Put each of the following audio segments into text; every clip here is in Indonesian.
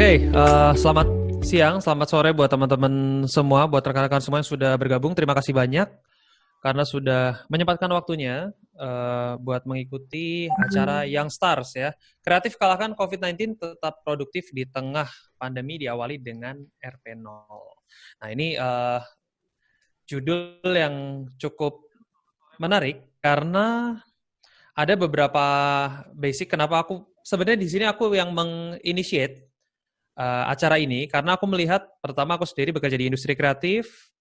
Selamat siang, selamat sore buat teman-teman semua, buat rekan-rekan semua yang sudah bergabung. Terima kasih banyak karena sudah menyempatkan waktunya buat mengikuti acara Young Stars ya. Kreatif kalahkan COVID-19, tetap produktif di tengah pandemi, diawali dengan RP0. Nah ini judul yang cukup menarik karena ada beberapa basic kenapa aku sebenarnya di sini aku yang menginitiate acara ini karena aku melihat pertama aku sendiri bekerja di industri kreatif,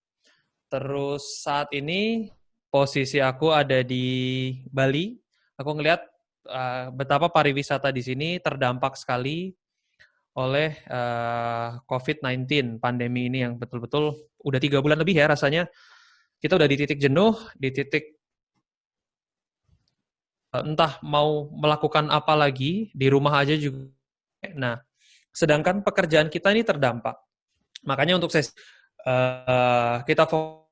terus saat ini posisi aku ada di Bali. Aku ngelihat betapa pariwisata di sini terdampak sekali oleh COVID-19 pandemi ini yang betul-betul udah 3 bulan lebih ya rasanya kita udah di titik jenuh, di titik entah mau melakukan apa lagi di rumah aja juga. Nah, sedangkan pekerjaan kita ini terdampak. Makanya untuk sesi kita fokus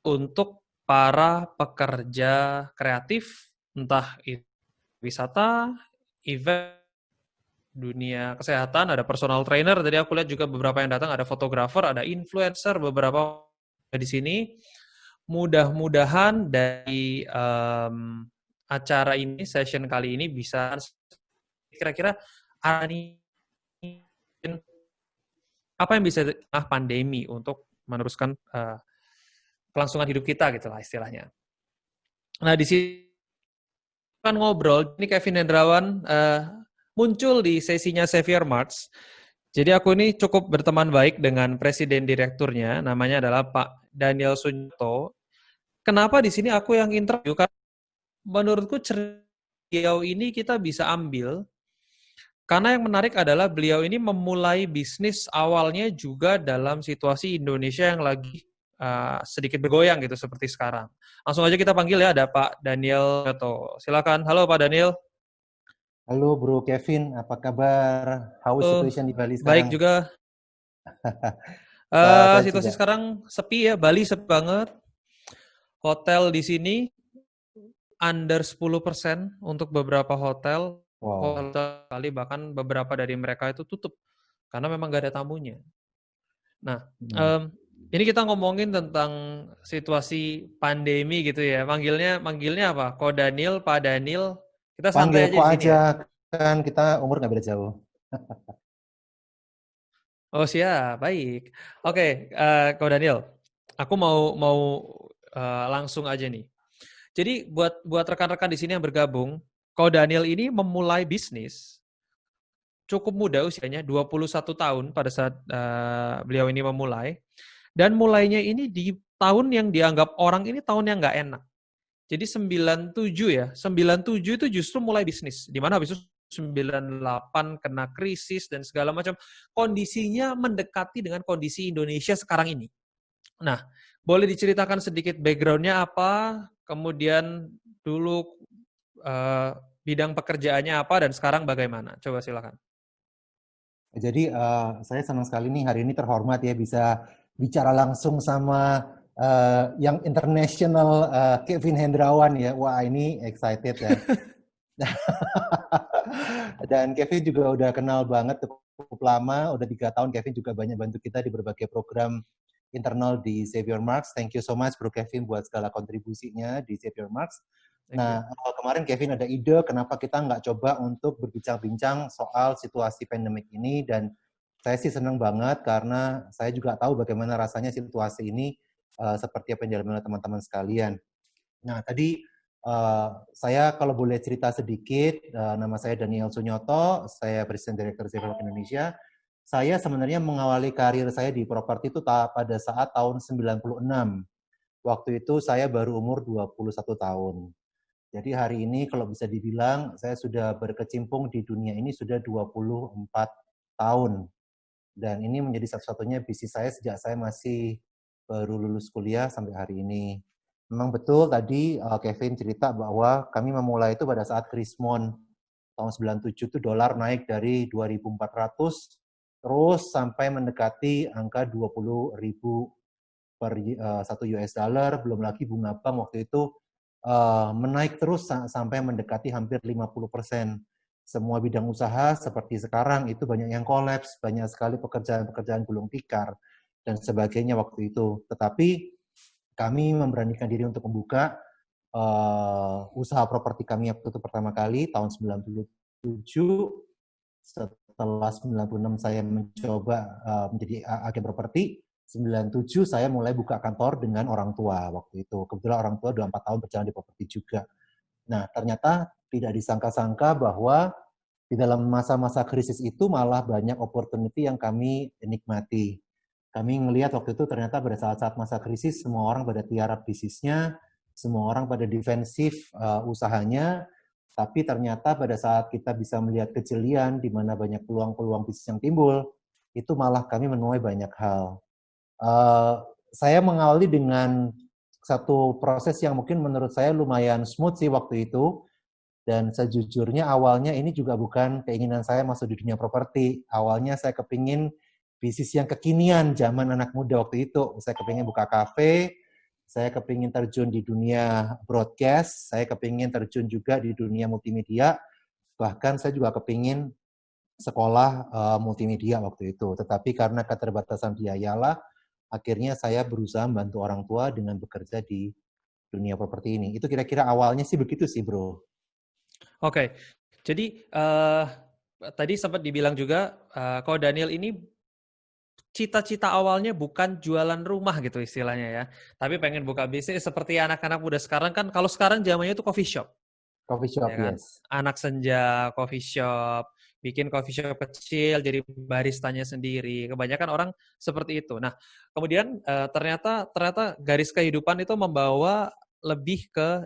untuk para pekerja kreatif, entah itu wisata, event, dunia kesehatan, ada personal trainer. Tadi aku lihat juga beberapa yang datang, ada fotografer, ada influencer, beberapa di sini. Mudah-mudahan dari acara ini, session kali ini bisa kira-kira apa yang bisa pandemi untuk meneruskan kelangsungan hidup kita gitu lah istilahnya. Nah di sini kan ngobrol, ini Kevin Hendrawan muncul di sesinya Xavier Marts. Jadi aku ini cukup berteman baik dengan presiden direkturnya, namanya adalah Pak Daniel Sunyoto. Kenapa di sini aku yang interview? Karena menurutku beliau ini kita bisa ambil karena yang menarik adalah beliau ini memulai bisnis awalnya juga dalam situasi Indonesia yang lagi sedikit bergoyang gitu seperti sekarang. Langsung aja kita panggil ya, ada Pak Daniel Sunyoto. Silakan. Halo Pak Daniel. Halo Bro Kevin, apa kabar? How is Halo. situation di Bali Baik sekarang? juga. Saya Situasi juga. sekarang sepi ya, Bali sepi banget. Hotel di sini under 10% untuk beberapa hotel. Wow. Hotel kali bahkan beberapa dari mereka itu tutup karena memang gak ada tamunya. Nah, Hmm. ini kita ngomongin tentang situasi pandemi gitu ya. Manggilnya apa? Ko Daniel, Pak Daniel. Kita Panggil santai aja kok di sini aja, ya. kan kita umur nggak beda jauh. Oh siap, baik. Oke, Ko Daniel, aku mau langsung aja nih. Jadi buat rekan-rekan di sini yang bergabung, Ko Daniel ini memulai bisnis cukup muda usianya, 21 tahun pada saat beliau ini memulai. Dan mulainya ini di tahun yang dianggap orang ini tahun yang nggak enak. Jadi 97 ya, 97 itu justru mulai bisnis. Di mana habis itu 98 kena krisis dan segala macam. Kondisinya mendekati dengan kondisi Indonesia sekarang ini. Nah, boleh diceritakan sedikit background-nya apa, kemudian dulu eh, bidang pekerjaannya apa, dan sekarang bagaimana? Coba silakan. Jadi saya senang sekali nih hari ini terhormat ya bisa bicara langsung sama yang international Kevin Hendrawan ya. Wah ini excited ya. Dan Kevin juga udah kenal banget cukup lama, udah 3 tahun Kevin juga banyak bantu kita di berbagai program internal di Xavier Marks. Thank you so much Bro Kevin buat segala kontribusinya di Xavier Marks. Thank you. Nah, kemarin Kevin ada ide kenapa kita nggak coba untuk berbincang-bincang soal situasi pandemik ini, dan saya sih senang banget karena saya juga tahu bagaimana rasanya situasi ini seperti apa yang dialami oleh teman-teman sekalian. Nah, tadi saya kalau boleh cerita sedikit, nama saya Daniel Sunyoto, saya Presiden Direktur Xavier Indonesia. Saya sebenarnya mengawali karir saya di properti itu pada saat tahun 96. Waktu itu saya baru umur 21 tahun. Jadi hari ini kalau bisa dibilang saya sudah berkecimpung di dunia ini sudah 24 tahun. Dan ini menjadi satu-satunya bisnis saya sejak saya masih baru lulus kuliah sampai hari ini. Memang betul tadi Kevin cerita bahwa kami memulai itu pada saat Krismon tahun 97 itu dolar naik dari 2.400 terus sampai mendekati angka 20.000 per 1 US dollar, belum lagi bunga bank waktu itu menaik terus sampai mendekati hampir 50%. semua bidang usaha seperti sekarang itu banyak yang kolaps, banyak sekali pekerjaan-pekerjaan gulung tikar dan sebagainya waktu itu. Tetapi kami memberanikan diri untuk membuka usaha properti kami waktu itu pertama kali tahun 97. Setelah 96 saya mencoba menjadi agen properti, 97 saya mulai buka kantor dengan orang tua waktu itu. Kebetulan orang tua udah 4 tahun berjalan di properti juga. Nah, ternyata tidak disangka-sangka bahwa di dalam masa-masa krisis itu malah banyak opportunity yang kami nikmati. Kami melihat waktu itu ternyata pada saat-saat masa krisis semua orang pada tiarap bisnisnya, semua orang pada defensif usahanya, tapi ternyata pada saat kita bisa melihat kejelian di mana banyak peluang-peluang bisnis yang timbul, itu malah kami menuai banyak hal. Saya mengawali dengan satu proses yang mungkin menurut saya lumayan smooth sih waktu itu, dan sejujurnya awalnya ini juga bukan keinginan saya masuk di dunia properti. Awalnya saya kepingin bisnis yang kekinian zaman anak muda waktu itu. Saya kepingin buka kafe, saya kepingin terjun di dunia broadcast, saya kepingin terjun juga di dunia multimedia, bahkan saya juga kepingin sekolah multimedia waktu itu. Tetapi karena keterbatasan biaya lah, akhirnya saya berusaha membantu orang tua dengan bekerja di dunia properti ini. Itu kira-kira awalnya sih begitu sih, bro. Oke, jadi tadi sempat dibilang juga kalau Daniel ini cita-cita awalnya bukan jualan rumah gitu istilahnya ya, tapi pengen buka bisnis seperti anak-anak muda sekarang kan. Kalau sekarang zamannya itu coffee shop, Coffee shop, ya kan? yes. Anak senja, coffee shop, bikin coffee shop kecil, jadi baristanya sendiri. Kebanyakan orang seperti itu. Nah, kemudian ternyata garis kehidupan itu membawa lebih ke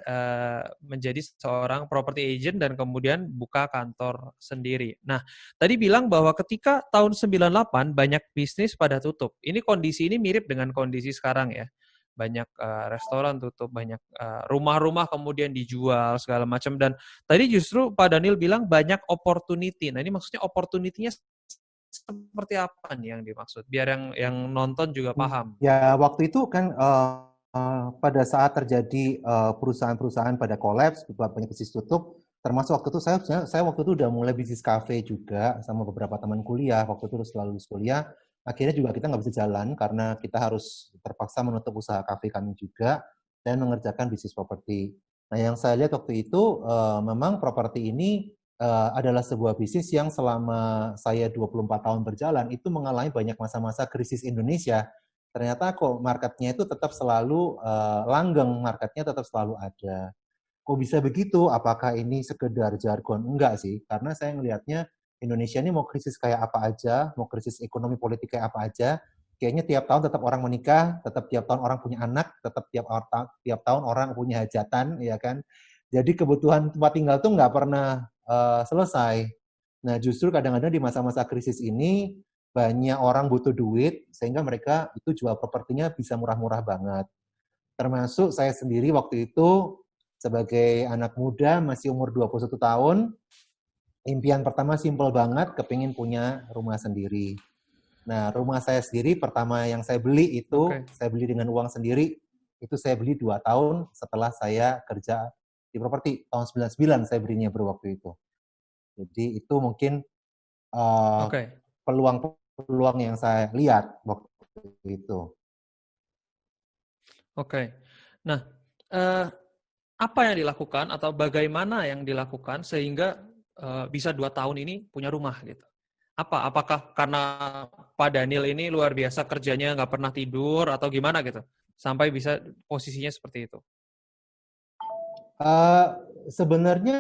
menjadi seorang property agent dan kemudian buka kantor sendiri. Nah, tadi bilang bahwa ketika tahun 98 banyak bisnis pada tutup. Ini kondisi ini mirip dengan kondisi sekarang ya. Banyak restoran tutup, banyak rumah-rumah kemudian dijual segala macam. Dan tadi justru Pak Daniel bilang banyak opportunity. Nah, ini maksudnya opportunity-nya seperti apa nih yang dimaksud? Biar yang nonton juga paham. Ya, waktu itu kan pada saat terjadi perusahaan-perusahaan pada kolaps, banyak bisnis tutup, termasuk waktu itu saya waktu itu udah mulai bisnis kafe juga sama beberapa teman kuliah, waktu itu setelah lulus kuliah, akhirnya juga kita nggak bisa jalan karena kita harus terpaksa menutup usaha kafe kami juga dan mengerjakan bisnis properti. Nah, yang saya lihat waktu itu memang properti ini adalah sebuah bisnis yang selama saya 24 tahun berjalan itu mengalami banyak masa-masa krisis Indonesia. Ternyata kok marketnya itu tetap selalu langgeng, marketnya tetap selalu ada. Kok bisa begitu? Apakah ini sekedar jargon? Enggak sih, karena saya melihatnya Indonesia ini mau krisis kayak apa aja, mau krisis ekonomi politik kayak apa aja, kayaknya tiap tahun tetap orang menikah, tetap tiap tahun orang punya anak, tetap tiap tahun orang punya hajatan, ya kan? Jadi kebutuhan tempat tinggal tuh nggak pernah selesai. Nah, justru kadang-kadang di masa-masa krisis ini banyak orang butuh duit sehingga mereka itu jual propertinya bisa murah-murah banget. Termasuk saya sendiri waktu itu sebagai anak muda masih umur 21 tahun, impian pertama simpel banget, kepingin punya rumah sendiri. Nah, rumah saya sendiri pertama yang saya beli itu, saya beli dengan uang sendiri, itu saya beli 2 tahun setelah saya kerja di properti. Tahun 99 saya belinya bro waktu itu. Jadi itu mungkin peluang-peluang yang saya lihat waktu itu. Oke. Nah, apa yang dilakukan atau bagaimana yang dilakukan sehingga bisa 2 tahun ini punya rumah gitu? Apakah karena Pak Daniel ini luar biasa kerjanya nggak pernah tidur atau gimana gitu? Sampai bisa posisinya seperti itu. Sebenarnya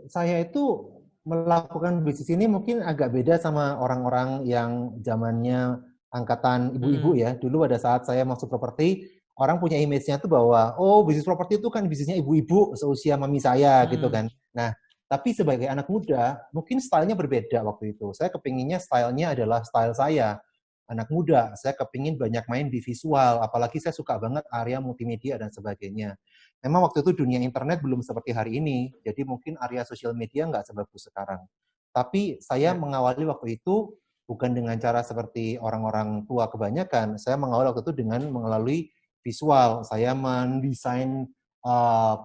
saya itu melakukan bisnis ini mungkin agak beda sama orang-orang yang zamannya angkatan ibu-ibu ya. Dulu pada saat saya masuk properti, orang punya image-nya tuh bahwa, oh bisnis properti itu kan bisnisnya ibu-ibu seusia mami saya gitu kan. Nah, tapi sebagai anak muda, mungkin stylenya berbeda waktu itu. Saya kepinginnya stylenya adalah style saya. Anak muda, saya kepingin banyak main di visual, apalagi saya suka banget area multimedia dan sebagainya. Memang waktu itu dunia internet belum seperti hari ini, jadi mungkin area sosial media nggak sebagus sekarang. Tapi saya mengawali waktu itu bukan dengan cara seperti orang-orang tua kebanyakan, saya mengawali waktu itu dengan melalui visual. Saya mendesain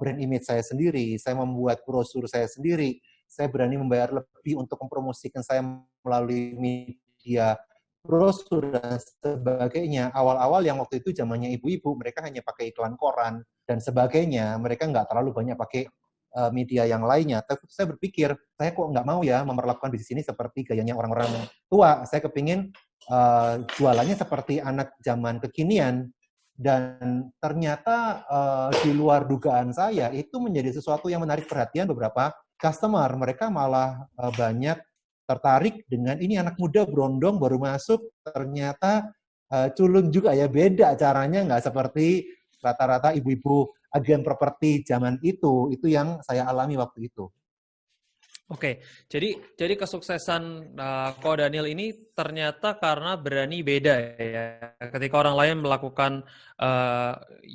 brand image saya sendiri, saya membuat brosur saya sendiri, saya berani membayar lebih untuk mempromosikan saya melalui media brosur dan sebagainya. Awal-awal yang waktu itu zamannya ibu-ibu, mereka hanya pakai iklan koran dan sebagainya. Mereka nggak terlalu banyak pakai media yang lainnya. Tapi saya berpikir, saya kok nggak mau ya memperlakukan bisnis ini seperti gayanya orang-orang tua. Saya kepingin jualannya seperti anak zaman kekinian. Dan ternyata di luar dugaan saya, itu menjadi sesuatu yang menarik perhatian beberapa customer. Mereka malah banyak tertarik dengan ini anak muda berondong baru masuk, ternyata culun juga ya, beda caranya, nggak seperti rata-rata ibu-ibu agen properti zaman itu yang saya alami waktu itu. Oke, jadi kesuksesan Ko Daniel ini ternyata karena berani beda ya. Ketika orang lain melakukan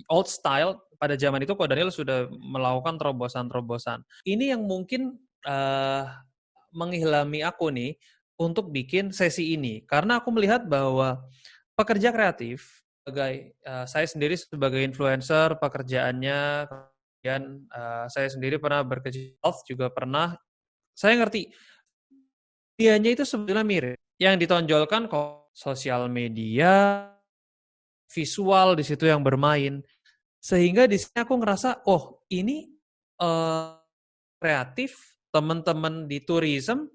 old style, pada zaman itu Ko Daniel sudah melakukan terobosan-terobosan. Ini yang mungkin mengilhami aku nih untuk bikin sesi ini, karena aku melihat bahwa pekerja kreatif, sebagai saya sendiri sebagai influencer, pekerjaannya, kemudian saya sendiri pernah bekerja di health, juga pernah. Saya ngerti, dianya itu sebetulnya mirip. Yang ditonjolkan kok sosial media, visual di situ yang bermain. Sehingga di sini aku ngerasa, oh ini kreatif, teman-teman di tourism,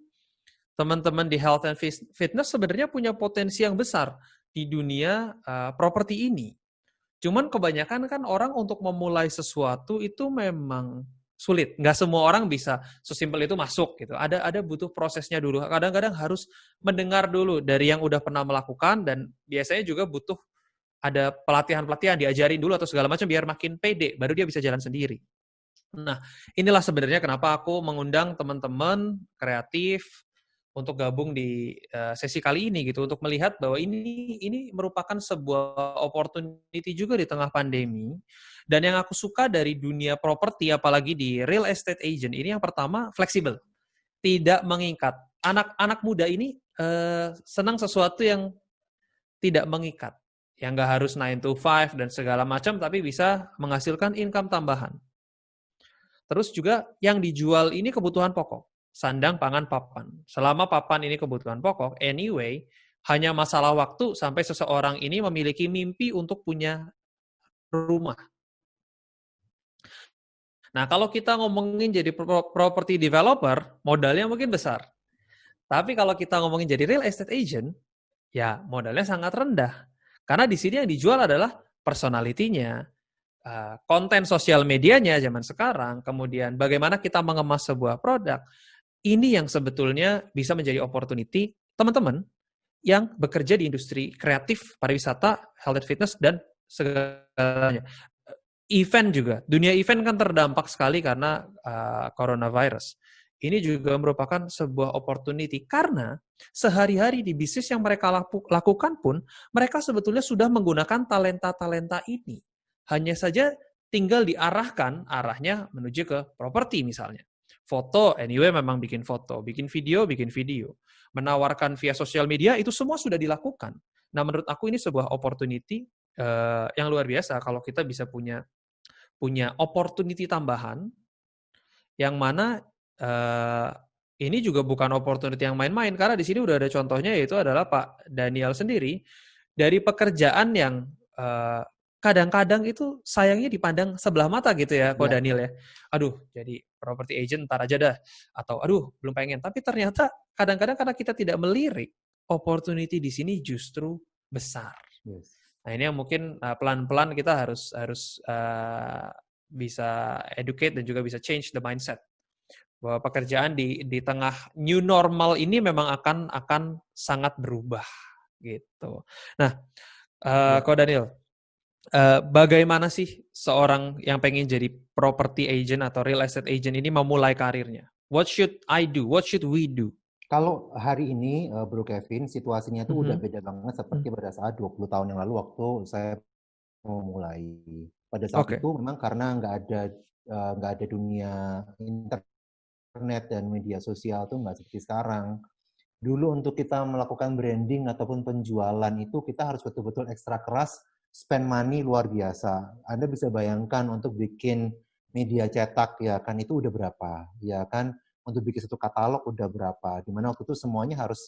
teman-teman di health and fitness sebenarnya punya potensi yang besar di dunia properti ini. Cuman kebanyakan kan orang untuk memulai sesuatu itu memang sulit. Nggak semua orang bisa sesimpel itu masuk gitu. Ada butuh prosesnya dulu. Kadang-kadang harus mendengar dulu dari yang udah pernah melakukan, dan biasanya juga butuh ada pelatihan-pelatihan, diajarin dulu atau segala macam biar makin pede, baru dia bisa jalan sendiri. Nah, inilah sebenarnya kenapa aku mengundang teman-teman kreatif untuk gabung di sesi kali ini gitu, untuk melihat bahwa ini merupakan sebuah opportunity juga di tengah pandemi. Dan yang aku suka dari dunia properti, apalagi di real estate agent ini, yang pertama fleksibel, tidak mengikat. Anak-anak muda ini senang sesuatu yang tidak mengikat, yang nggak harus 9 to 5 dan segala macam, tapi bisa menghasilkan income tambahan. Terus juga yang dijual ini kebutuhan pokok. Sandang, pangan, papan. Selama papan ini kebutuhan pokok, anyway, hanya masalah waktu sampai seseorang ini memiliki mimpi untuk punya rumah. Nah, kalau kita ngomongin jadi property developer, modalnya mungkin besar. Tapi kalau kita ngomongin jadi real estate agent, ya modalnya sangat rendah. Karena di sini yang dijual adalah personality-nya, konten sosial medianya zaman sekarang, kemudian bagaimana kita mengemas sebuah produk. Ini yang sebetulnya bisa menjadi opportunity teman-teman yang bekerja di industri kreatif, pariwisata, health and fitness, dan segalanya. Event juga, dunia event kan terdampak sekali karena coronavirus. Ini juga merupakan sebuah opportunity karena sehari-hari di bisnis yang mereka lakukan pun, mereka sebetulnya sudah menggunakan talenta-talenta ini. Hanya saja tinggal diarahkan, arahnya menuju ke properti misalnya. Foto, anyway memang bikin foto, bikin video. Menawarkan via sosial media, itu semua sudah dilakukan. Nah, menurut aku ini sebuah opportunity yang luar biasa kalau kita bisa punya opportunity tambahan, yang mana ini juga bukan opportunity yang main-main, karena di sini udah ada contohnya, yaitu adalah Pak Daniel sendiri, dari pekerjaan yang kadang-kadang itu sayangnya dipandang sebelah mata gitu ya, Ko Daniel ya. Aduh, jadi property agent ntar aja dah. Atau aduh, belum pengen. Tapi ternyata kadang-kadang karena kita tidak melirik, opportunity di sini justru besar. Yes. Nah, ini yang mungkin pelan-pelan kita harus bisa educate dan juga bisa change the mindset. Bahwa pekerjaan di tengah new normal ini memang akan sangat berubah gitu. Nah, Ko Daniel, bagaimana sih seorang yang pengen jadi property agent atau real estate agent ini memulai karirnya? What should I do? What should we do? Kalau hari ini, Bro Kevin, situasinya tuh udah beda banget seperti pada saat 20 tahun yang lalu waktu saya memulai. Pada saat itu memang karena nggak ada dunia internet dan media sosial tuh nggak seperti sekarang. Dulu untuk kita melakukan branding ataupun penjualan itu kita harus betul-betul ekstra keras, spend money luar biasa. Anda bisa bayangkan untuk bikin media cetak ya kan itu udah berapa, ya kan? untuk bikin satu katalog udah berapa. Dimana waktu itu semuanya harus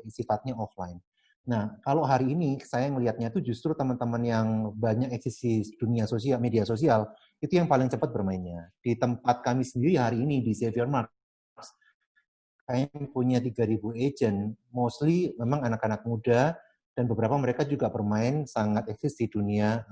sifatnya offline. Nah, kalau hari ini saya melihatnya itu justru teman-teman yang banyak eksis di dunia sosial, media sosial, itu yang paling cepat bermainnya. Di tempat kami sendiri hari ini di Xavier Marks, kami punya 3.000 agent, mostly memang anak-anak muda, dan beberapa mereka juga bermain sangat eksis di dunia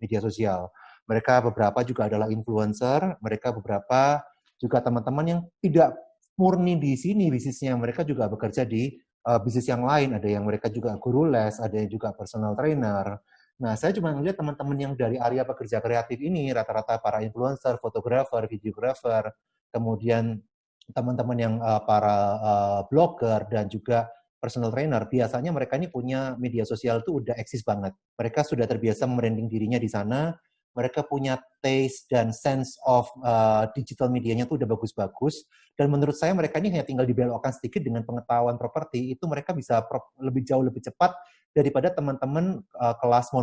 media sosial. Mereka beberapa juga adalah influencer, mereka beberapa juga teman-teman yang tidak murni di sini bisnisnya, mereka juga bekerja di bisnis yang lain, ada yang mereka juga guru les, ada yang juga personal trainer. Nah, saya cuma melihat teman-teman yang dari area pekerja kreatif ini, rata-rata para influencer, fotografer, videografer, kemudian teman-teman yang para blogger dan juga personal trainer, biasanya mereka ini punya media sosial itu udah eksis banget. Mereka sudah terbiasa membranding dirinya di sana, mereka punya taste dan sense of digital medianya tuh udah bagus-bagus, dan menurut saya mereka ini hanya tinggal dibelokkan sedikit dengan pengetahuan properti, itu mereka bisa lebih jauh lebih cepat daripada teman-teman kelas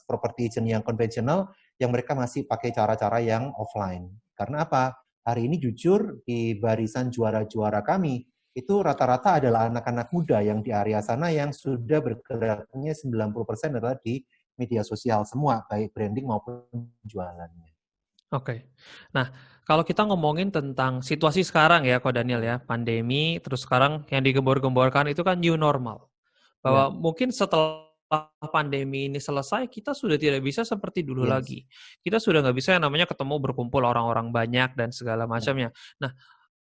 property agent yang konvensional, yang mereka masih pakai cara-cara yang offline. Karena apa? Hari ini jujur di barisan juara-juara kami, itu rata-rata adalah anak-anak muda yang di area sana yang sudah bergeraknya 90% adalah di media sosial semua, baik branding maupun jualannya. Oke. Nah, kalau kita ngomongin tentang situasi sekarang ya, Ko Daniel ya, pandemi, terus sekarang yang digembor-gemborkan itu kan new normal. Bahwa Ya, mungkin setelah pandemi ini selesai, kita sudah tidak bisa seperti dulu yes. lagi. Kita sudah nggak bisa yang namanya ketemu berkumpul orang-orang banyak dan segala Ya. macamnya. Nah,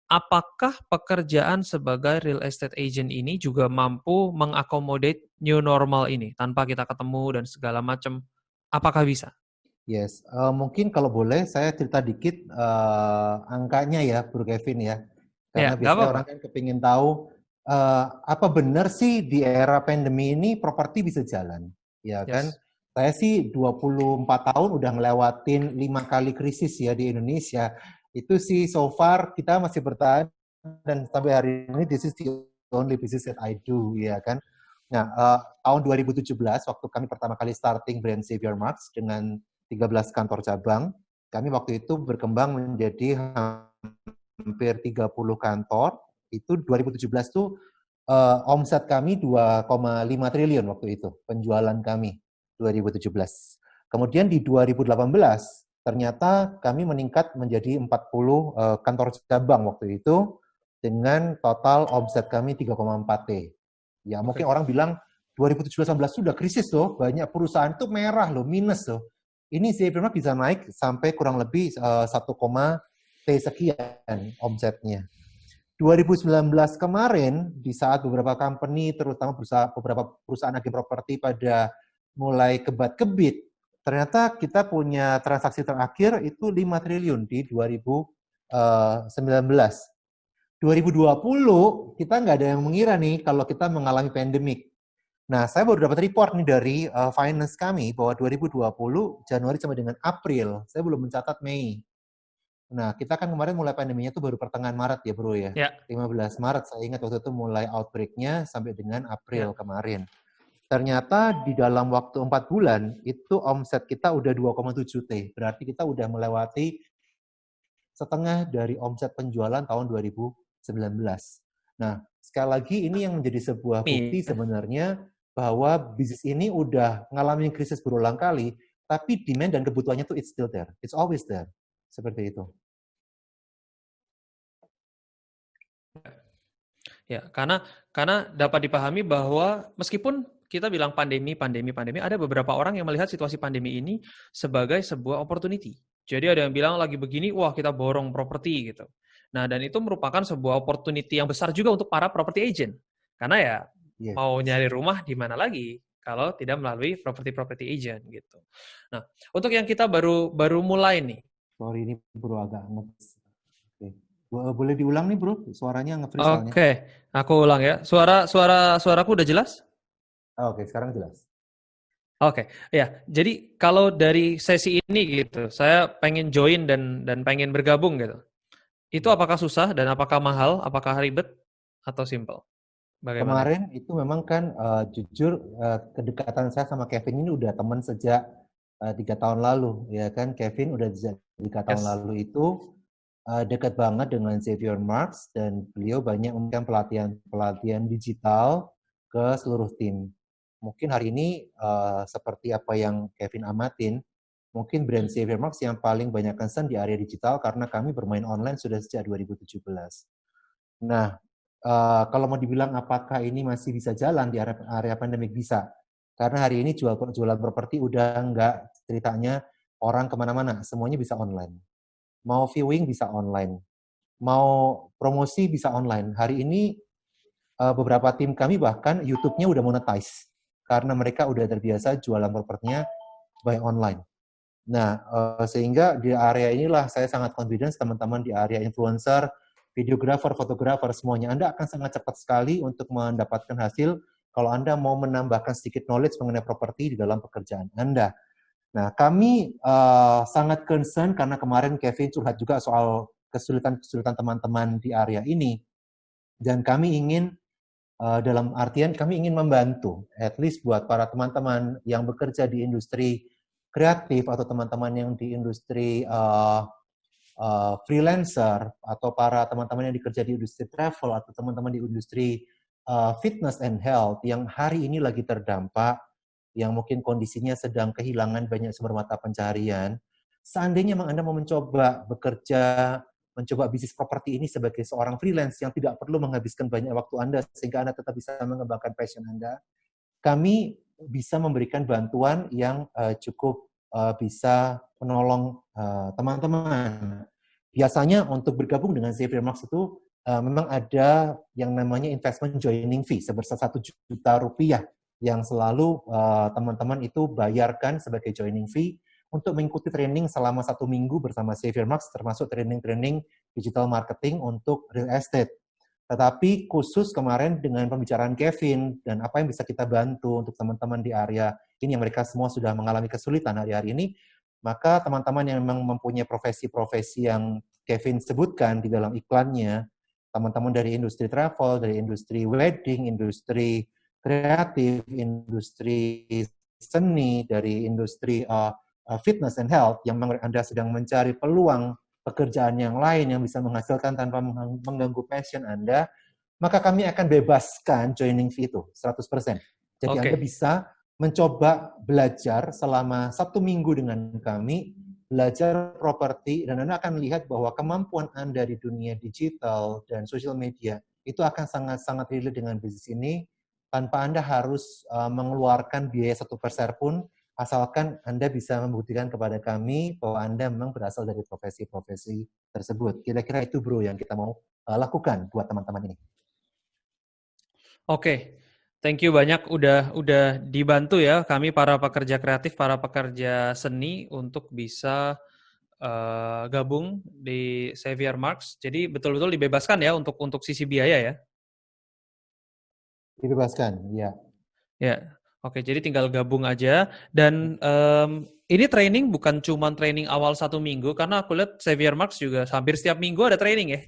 apakah pekerjaan sebagai real estate agent ini juga mampu mengakomodate new normal ini tanpa kita ketemu dan segala macam? Apakah bisa? Yes, mungkin kalau boleh saya cerita dikit angkanya ya, Bro Kevin ya. Ya, Karena nggak biasanya apa-apa. orang kan kepingin tahu apa benar sih di era pandemi ini properti bisa jalan, ya kan? Yes. Saya sih 24 tahun udah ngelewatin 5 kali krisis ya di Indonesia. Itu sih so far kita masih bertahan dan sampai hari ini this is the only business that I do, ya kan? Nah, tahun 2017 waktu kami pertama kali starting brand Xavier Marks dengan 13 kantor cabang, kami waktu itu berkembang menjadi hampir 30 kantor. Itu 2017 tuh omset kami 2,5 triliun waktu itu, penjualan kami 2017. Kemudian di 2018 ternyata kami meningkat menjadi 40 kantor cabang waktu itu dengan total omset kami 3,4 T. Ya, mungkin Oke. orang bilang 2017-2018 sudah krisis loh, banyak perusahaan itu merah loh, minus loh. Ini Zebra bisa naik sampai kurang lebih 1, T sekian omsetnya. 2019 kemarin, di saat beberapa company, terutama beberapa perusahaan agen properti pada mulai kebat-kebit, ternyata kita punya transaksi terakhir itu 5 triliun di 2019. 2020 kita nggak ada yang mengira nih kalau kita mengalami pandemik. Nah, saya baru dapat report nih dari finance kami bahwa 2020 Januari sampai dengan April, saya belum mencatat Mei. Nah, kita kan kemarin mulai pandeminya itu baru pertengahan Maret ya, Bro ya. Ya, 15 Maret saya ingat waktu itu mulai outbreak-nya sampai dengan ya. April kemarin. Ternyata di dalam waktu 4 bulan itu omset kita udah 2,7 T. Berarti kita udah melewati setengah dari omset penjualan tahun 2019. Nah, sekali lagi ini yang menjadi sebuah bukti Iya. sebenarnya bahwa bisnis ini udah ngalamin krisis berulang kali, tapi demand dan kebutuhannya tuh it's still there. It's always there. Seperti itu. Ya, karena dapat dipahami bahwa meskipun kita bilang pandemi, ada beberapa orang yang melihat situasi pandemi ini sebagai sebuah opportunity. Jadi ada yang bilang lagi begini, wah kita borong properti gitu. Nah, dan itu merupakan sebuah opportunity yang besar juga untuk para property agent. Karena ya Yes. mau nyari rumah di mana lagi kalau tidak melalui property agent gitu. Nah, untuk yang kita baru mulai nih. Sorry ini bro agak nge-freeze. Oke. Boleh diulang nih bro, suaranya nge-freeze soalnya. Oke, aku ulang ya. Suaraku udah jelas? Oke, sekarang jelas. Oke, ya. Jadi kalau dari sesi ini gitu, saya pengen join dan pengen bergabung gitu. Itu Ya. apakah susah dan apakah mahal? Apakah ribet atau simple? Bagaimana itu? Kemarin itu memang kan jujur kedekatan saya sama Kevin ini udah teman sejak 3 tahun lalu, ya kan? Kevin udah sejak 3 tahun Yes. lalu itu dekat banget dengan Xavier Marks dan beliau banyak memberikan pelatihan digital ke seluruh tim. Mungkin hari ini seperti apa yang Kevin amatin, mungkin brand Xavier Marks yang paling banyak concern di area digital karena kami bermain online sudah sejak 2017. Nah, kalau mau dibilang apakah ini masih bisa jalan di area pandemik, bisa. Karena hari ini jualan properti udah nggak ceritanya orang kemana-mana, semuanya bisa online. Mau viewing bisa online, mau promosi bisa online. Hari ini beberapa tim kami bahkan YouTube-nya udah monetize karena mereka udah terbiasa jualan propertinya by online. Nah, sehingga di area inilah saya sangat confidence teman-teman di area influencer, videographer, fotografer, semuanya. Anda akan sangat cepat sekali untuk mendapatkan hasil kalau Anda mau menambahkan sedikit knowledge mengenai properti di dalam pekerjaan Anda. Nah, kami sangat concern karena kemarin Kevin curhat juga soal kesulitan-kesulitan teman-teman di area ini. Dan kami ingin, dalam artian kami ingin membantu, at least buat para teman-teman yang bekerja di industri kreatif atau teman-teman yang di industri freelancer atau para teman-teman yang bekerja di industri travel atau teman-teman di industri fitness and health yang hari ini lagi terdampak, yang mungkin kondisinya sedang kehilangan banyak sumber mata pencaharian, seandainya memang Anda mau mencoba bekerja, mencoba bisnis properti ini sebagai seorang freelance yang tidak perlu menghabiskan banyak waktu Anda sehingga Anda tetap bisa mengembangkan passion Anda, kami bisa memberikan bantuan yang cukup bisa menolong teman-teman. Biasanya untuk bergabung dengan Xavier Marks itu memang ada yang namanya investment joining fee sebesar 1 juta rupiah yang selalu teman-teman itu bayarkan sebagai joining fee untuk mengikuti training selama 1 minggu bersama Xavier Marks, termasuk training-training digital marketing untuk real estate. Tetapi khusus kemarin dengan pembicaraan Kevin dan apa yang bisa kita bantu untuk teman-teman di area ini yang mereka semua sudah mengalami kesulitan hari-hari ini, maka teman-teman yang memang mempunyai profesi-profesi yang Kevin sebutkan di dalam iklannya, teman-teman dari industri travel, dari industri wedding, industri kreatif, industri seni, dari industri fitness and health, yang Anda sedang mencari peluang pekerjaan yang lain yang bisa menghasilkan tanpa mengganggu passion Anda, maka kami akan bebaskan joining fee itu 100%. Jadi Anda bisa mencoba belajar selama 1 minggu dengan kami, belajar properti, dan Anda akan lihat bahwa kemampuan Anda di dunia digital dan social media itu akan sangat-sangat relate dengan bisnis ini, tanpa Anda harus mengeluarkan biaya 1 peser pun, asalkan Anda bisa membuktikan kepada kami bahwa Anda memang berasal dari profesi-profesi tersebut. Kira-kira itu bro yang kita mau lakukan buat teman-teman ini. Oke, thank you banyak udah dibantu ya kami para pekerja kreatif, para pekerja seni untuk bisa gabung di Xavier Marks. Jadi betul-betul dibebaskan ya untuk sisi biaya ya. Dibebaskan, ya. Ya, oke. Jadi tinggal gabung aja. Dan ini training bukan cuma training awal 1 minggu, karena aku lihat Xavier Marks juga hampir setiap minggu ada training ya.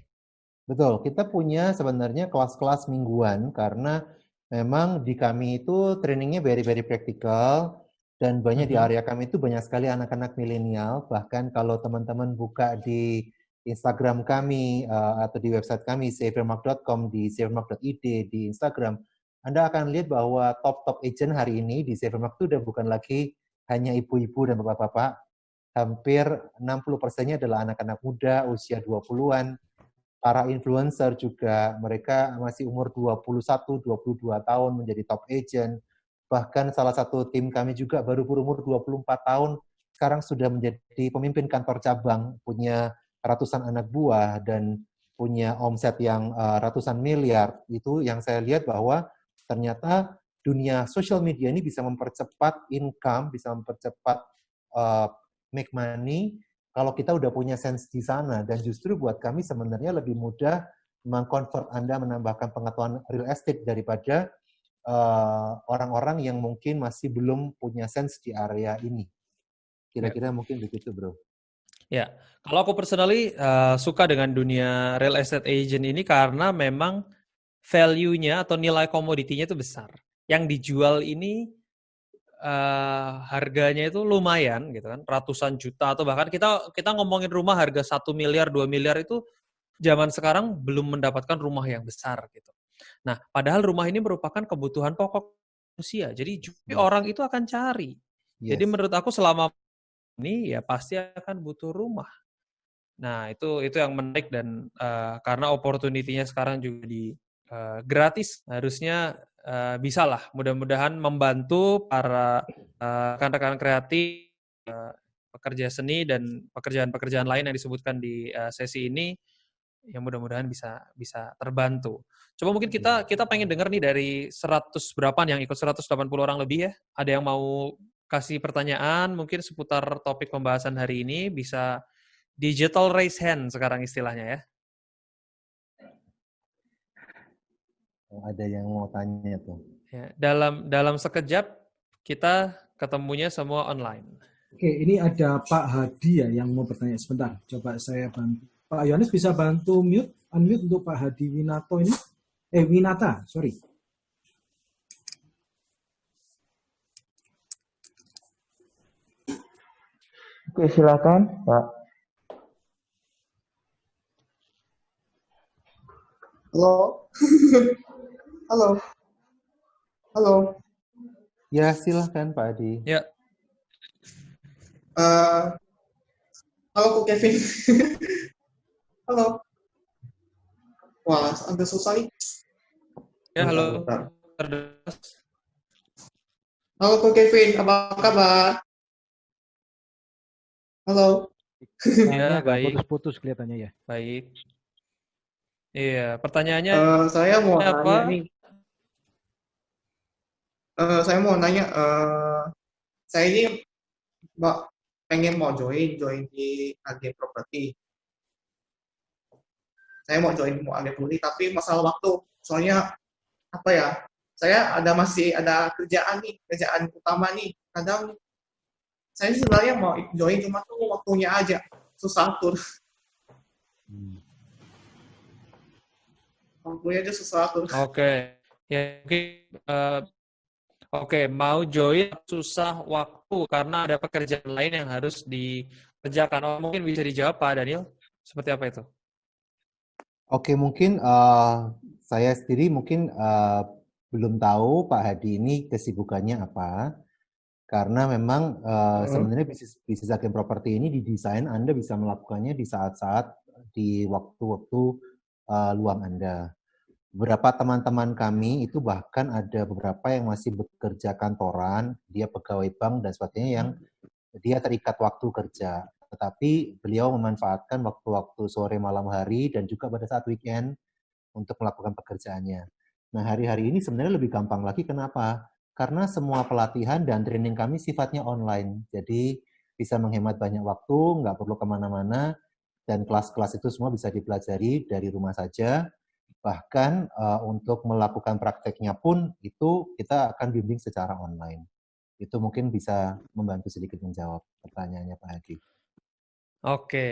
Betul, kita punya sebenarnya kelas-kelas mingguan karena memang di kami itu trainingnya very practical dan banyak di area kami itu banyak sekali anak-anak milenial. Bahkan kalau teman-teman buka di Instagram kami atau di website kami xaviermark.com, di xaviermark.id di Instagram, Anda akan lihat bahwa top agent hari ini di Xavier Mark itu udah bukan lagi hanya ibu-ibu dan bapak-bapak. Hampir 60%-nya adalah anak-anak muda usia 20-an. Para influencer juga, mereka masih umur 21, 22 tahun menjadi top agent. Bahkan salah satu tim kami juga baru berumur 24 tahun, sekarang sudah menjadi pemimpin kantor cabang, punya ratusan anak buah, dan punya omset yang ratusan miliar. Itu yang saya lihat bahwa ternyata dunia social media ini bisa mempercepat income, bisa mempercepat make money, kalau kita udah punya sense di sana. Dan justru buat kami sebenarnya lebih mudah mengkonvert Anda menambahkan pengetahuan real estate daripada orang-orang yang mungkin masih belum punya sense di area ini. Kira-kira mungkin begitu, bro. Ya, kalau aku personally suka dengan dunia real estate agent ini karena memang value-nya atau nilai komoditinya itu besar. Yang dijual ini harganya itu lumayan gitu kan, ratusan juta atau bahkan kita ngomongin rumah harga 1 miliar, 2 miliar itu zaman sekarang belum mendapatkan rumah yang besar gitu. Nah, padahal rumah ini merupakan kebutuhan pokok manusia. Jadi Yes. orang itu akan cari. Jadi Yes. menurut aku selama ini ya pasti akan butuh rumah. Nah, itu yang menarik dan karena opportunity-nya sekarang juga gratis, harusnya bisa lah mudah-mudahan membantu para rekan-rekan kreatif, pekerja seni dan pekerjaan-pekerjaan lain yang disebutkan di sesi ini yang mudah-mudahan bisa terbantu. Coba mungkin kita pengen dengar nih dari 100 berapa yang ikut 180 orang lebih ya. Ada yang mau kasih pertanyaan mungkin seputar topik pembahasan hari ini bisa digital raise hand sekarang istilahnya ya. Ada yang mau tanya tuh. Ya, dalam sekejap kita ketemunya semua online. Oke, ini ada Pak Hadi ya yang mau bertanya sebentar. Coba saya bantu. Pak Yohanes bisa bantu unmute untuk Pak Hadi Winato ini? Winata, sorry. Oke, silakan, Pak. Halo. Halo. Halo. Ya, silahkan Pak Adi. Ya. Halo, Ko Kevin. Halo. Wah, agak susah nih. Ya, halo. Halo, Ko Kevin. Apa kabar? Halo. Ya, baik. Putus-putus kelihatannya ya. Baik. Iya, pertanyaannya saya mau apa? nanya nih. Saya mau nanya, saya ini pengen mau join di agen properti. Saya mau join agen properti, tapi masalah waktu. Soalnya apa ya? Saya masih ada kerjaan utama nih. Kadang saya sebenarnya mau join, cuma tuh waktunya aja susah atur. Waktunya aja susah atur. Oke. Ya, oke, mau join susah waktu karena ada pekerjaan lain yang harus dikerjakan. Oh, mungkin bisa dijawab Pak Daniel. Seperti apa itu? Oke, mungkin saya sendiri mungkin belum tahu Pak Hadi ini kesibukannya apa. Karena memang sebenarnya bisnis agen properti ini didesain Anda bisa melakukannya di saat-saat di waktu-waktu luang Anda. Beberapa teman-teman kami itu bahkan ada beberapa yang masih bekerja kantoran, dia pegawai bank dan sebagainya yang dia terikat waktu kerja. Tetapi beliau memanfaatkan waktu-waktu sore malam hari dan juga pada saat weekend untuk melakukan pekerjaannya. Nah, hari-hari ini sebenarnya lebih gampang lagi. Kenapa? Karena semua pelatihan dan training kami sifatnya online. Jadi bisa menghemat banyak waktu, nggak perlu kemana-mana, dan kelas-kelas itu semua bisa dipelajari dari rumah saja. Bahkan untuk melakukan prakteknya pun itu kita akan bimbing secara online. Itu mungkin bisa membantu sedikit menjawab pertanyaannya Pak Hadi. Oke.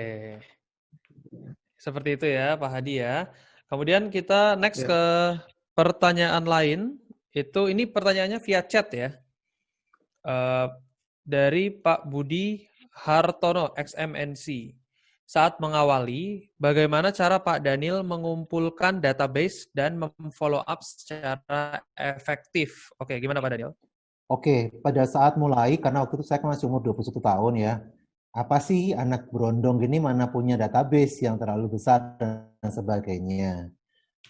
Seperti itu ya Pak Hadi ya. Kemudian kita next ke pertanyaan lain. Ini pertanyaannya via chat ya. Dari Pak Budi Hartono, XMNC. Saat mengawali, bagaimana cara Pak Daniel mengumpulkan database dan memfollow up secara efektif? Oke, gimana Pak Daniel? Oke, pada saat mulai, karena waktu itu saya masih umur 21 tahun ya, apa sih anak berondong gini mana punya database yang terlalu besar dan sebagainya.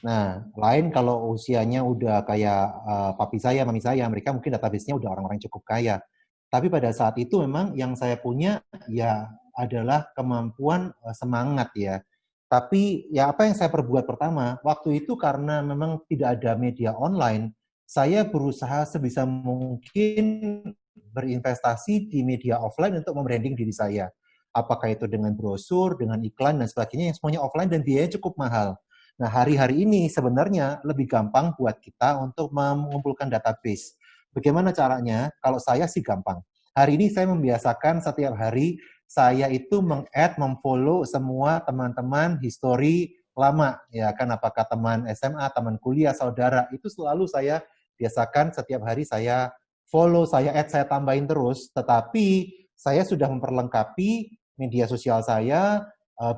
Nah, lain kalau usianya udah kayak papi saya, mami saya, mereka mungkin database-nya udah orang-orang cukup kaya. Tapi pada saat itu memang yang saya punya ya adalah kemampuan semangat ya. Tapi ya apa yang saya perbuat pertama, waktu itu karena memang tidak ada media online, saya berusaha sebisa mungkin berinvestasi di media offline untuk membranding diri saya. Apakah itu dengan brosur, dengan iklan, dan sebagainya yang semuanya offline dan biayanya cukup mahal. Nah, hari-hari ini sebenarnya lebih gampang buat kita untuk mengumpulkan database. Bagaimana caranya? Kalau saya sih gampang. Hari ini saya membiasakan setiap hari saya itu meng-add, memfollow semua teman-teman history lama. Ya kan, apakah teman SMA, teman kuliah, saudara, itu selalu saya biasakan setiap hari saya follow saya, add saya tambahin terus, tetapi saya sudah memperlengkapi media sosial saya,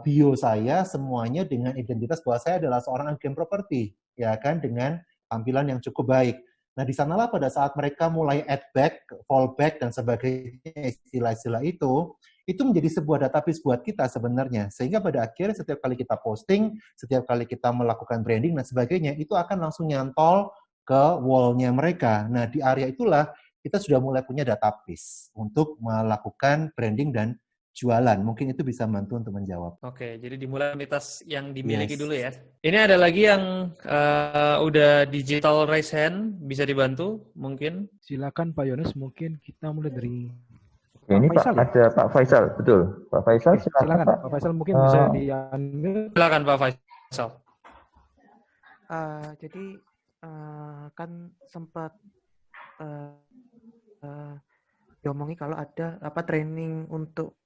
bio saya, semuanya dengan identitas bahwa saya adalah seorang agen properti, ya kan, dengan tampilan yang cukup baik. Nah, di sanalah pada saat mereka mulai add back, fallback, dan sebagainya, istilah-istilah itu menjadi sebuah database buat kita sebenarnya. Sehingga pada akhirnya setiap kali kita posting, setiap kali kita melakukan branding dan sebagainya, itu akan langsung nyantol ke wall-nya mereka. Nah, di area itulah kita sudah mulai punya database untuk melakukan branding dan jualan. Mungkin itu bisa membantu untuk menjawab. Oke, jadi dimulai komunitas yang dimiliki Yes. dulu ya. Ini ada lagi yang udah digital raise hand, bisa dibantu mungkin? Silakan Pak Yones, mungkin kita mulai dari Ya, ini Pak, Faisal ya? ada Pak Faisal, betul. Pak Faisal, Oke, silakan Pak Faisal, mungkin bisa di-unmute. Silakan Pak Faisal. Jadi kan sempat diomongi kalau ada training untuk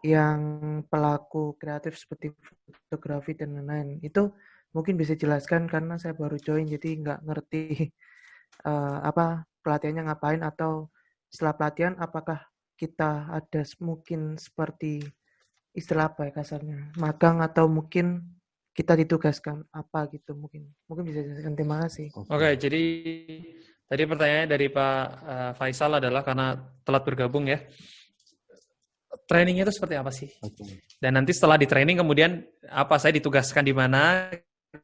yang pelaku kreatif seperti fotografi dan lain-lain. Itu mungkin bisa jelaskan karena saya baru join jadi nggak ngerti pelatihannya ngapain, atau setelah pelatihan apakah kita ada mungkin seperti istilah apa ya kasarnya, magang, atau mungkin kita ditugaskan apa gitu, mungkin bisa jelaskan. Terima kasih. Oke, jadi tadi pertanyaannya dari Pak Faisal adalah karena telat bergabung ya. Trainingnya itu seperti apa sih? Okay. Dan nanti setelah di training kemudian apa saya ditugaskan di mana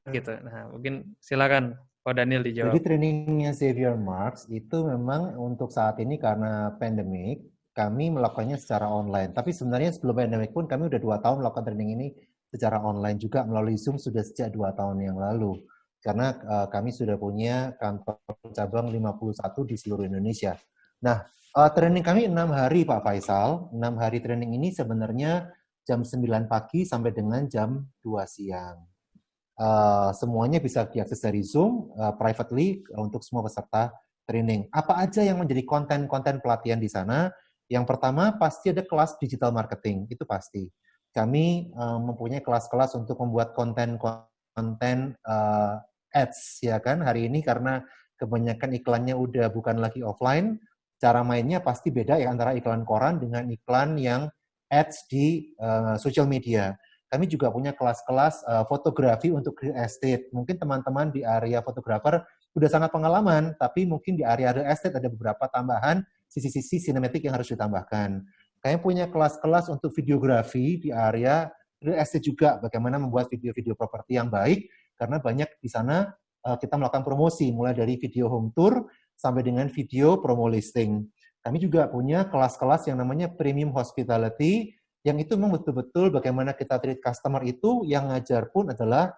gitu. Nah, mungkin silakan Pak Daniel dijawab. Jadi trainingnya Xavier Marks itu memang untuk saat ini karena pandemik, kami melakukannya secara online. Tapi sebenarnya sebelum pandemik pun kami udah 2 tahun melakukan training ini secara online juga melalui Zoom sudah sejak 2 tahun yang lalu. Karena kami sudah punya kantor cabang 51 di seluruh Indonesia. Nah, training kami 6 hari Pak Faisal. 6 hari training ini sebenarnya jam 9 pagi sampai dengan jam 2 siang. Semuanya bisa diakses dari Zoom, privately untuk semua peserta training. Apa aja yang menjadi konten-konten pelatihan di sana? Yang pertama pasti ada kelas digital marketing, itu pasti. Kami mempunyai kelas-kelas untuk membuat konten ads, ya kan? Hari ini karena kebanyakan iklannya udah bukan lagi offline, cara mainnya pasti beda ya antara iklan koran dengan iklan yang ads di social media. Kami juga punya kelas-kelas fotografi untuk real estate. Mungkin teman-teman di area fotografer sudah sangat pengalaman, tapi mungkin di area real estate ada beberapa tambahan sisi-sisi sinematik yang harus ditambahkan. Kami punya kelas-kelas untuk videografi di area real estate juga, bagaimana membuat video-video properti yang baik, karena banyak di sana kita melakukan promosi, mulai dari video home tour sampai dengan video promo listing. Kami juga punya kelas-kelas yang namanya premium hospitality, yang itu memang betul-betul bagaimana kita treat customer itu, yang ngajar pun adalah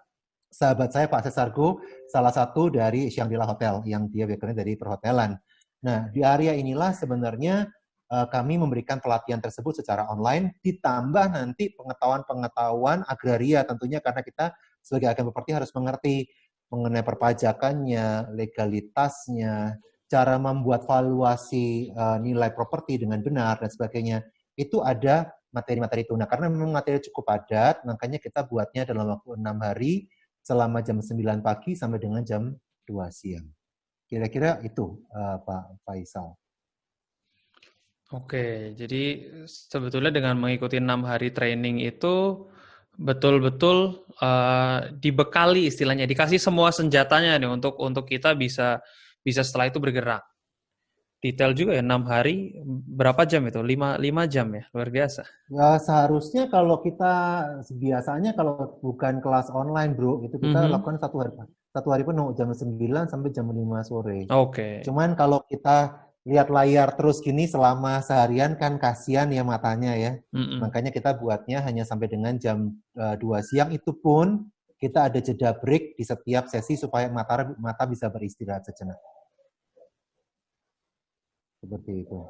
sahabat saya Pak Cesargo, salah satu dari Shangri-La Hotel, yang dia background dari perhotelan. Nah, di area inilah sebenarnya kami memberikan pelatihan tersebut secara online, ditambah nanti pengetahuan agraria tentunya, karena kita sebagai agen properti harus mengerti mengenai perpajakannya, legalitasnya, cara membuat valuasi nilai properti dengan benar, dan sebagainya. Itu ada materi-materi itu. Nah, karena memang materi cukup padat, makanya kita buatnya dalam waktu 6 hari, selama jam 9 pagi sampai dengan jam 2 siang. Kira-kira itu, Pak Faisal. Oke, jadi sebetulnya dengan mengikuti 6 hari training itu betul-betul dibekali istilahnya, dikasih semua senjatanya nih untuk kita bisa setelah itu bergerak. Detail juga ya, 6 hari, berapa jam itu? 5 jam ya, luar biasa. Ya, seharusnya kalau kita, biasanya kalau bukan kelas online bro, itu kita lakukan 1 hari penuh, jam 9 sampai jam 5 sore. Oke. Cuman kalau kita lihat layar terus gini selama seharian kan kasihan ya matanya ya. Makanya kita buatnya hanya sampai dengan jam 2 siang, itu pun kita ada jeda break di setiap sesi supaya mata bisa beristirahat sejenak. Seperti itu.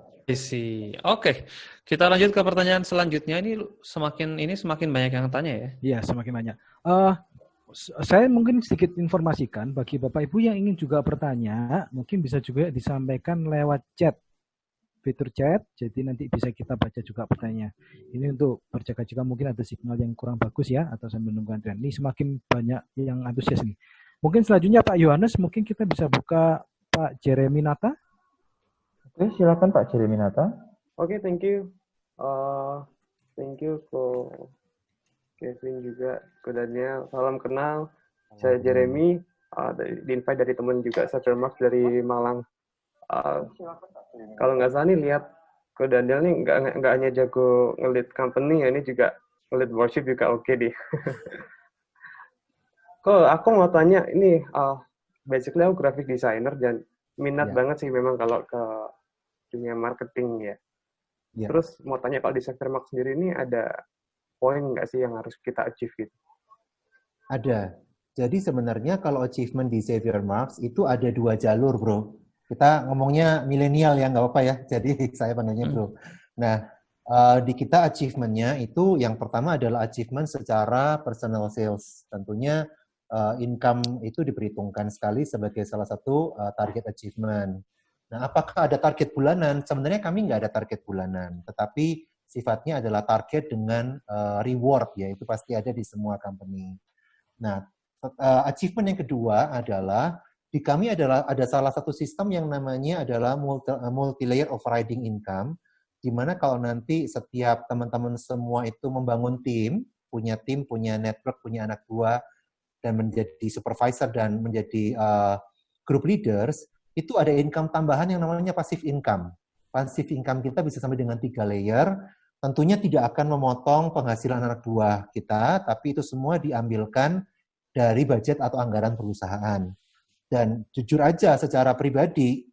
Oke, kita lanjut ke pertanyaan selanjutnya. Ini semakin banyak yang tanya ya? Iya, semakin banyak. Saya mungkin sedikit informasikan bagi Bapak Ibu yang ingin juga bertanya, mungkin bisa juga disampaikan lewat chat, fitur chat, jadi nanti bisa kita baca juga pertanyaannya. Ini untuk berjaga-jaga, mungkin ada signal yang kurang bagus ya, atau sambil menunggu antrian. Ini semakin banyak yang antusias nih. Mungkin selanjutnya Pak Yohanes, mungkin kita bisa buka Pak Jeremy Nata. Oke, silakan Pak Jereminata. Oke, thank you. Thank you ko Kevin juga, ko Daniel. Salam kenal. Saya Jeremy. Di-invite dari teman juga, saya Max dari Malang. Kalau nggak salah nih lihat ko Daniel nih nggak hanya jago nge-lead company, ya, ini juga nge-lead worship juga oke deh. Kok aku mau tanya ini, basically aku graphic designer dan minat banget sih memang kalau ke dunia marketing ya. Terus mau tanya kalau di Xavier Marks sendiri ini ada poin nggak sih yang harus kita achieve gitu? Ada. Jadi sebenarnya kalau achievement di Xavier Marks itu ada 2 jalur, bro. Kita ngomongnya milenial ya, nggak apa-apa ya. Jadi saya panggilnya bro. Nah, di kita achievement-nya itu yang pertama adalah achievement secara personal sales. Tentunya income itu diperhitungkan sekali sebagai salah satu target achievement. Nah, apakah ada target bulanan? Sebenarnya kami nggak ada target bulanan, tetapi sifatnya adalah target dengan reward, ya, itu pasti ada di semua company. Nah, achievement yang kedua adalah di kami ada salah satu sistem yang namanya adalah multi-layer overriding income, di mana kalau nanti setiap teman-teman semua itu membangun tim, punya network, punya anak buah, dan menjadi supervisor dan menjadi group leaders, itu ada income tambahan yang namanya passive income. Passive income kita bisa sampai dengan 3 layer, tentunya tidak akan memotong penghasilan anak buah kita, tapi itu semua diambilkan dari budget atau anggaran perusahaan. Dan jujur aja secara pribadi,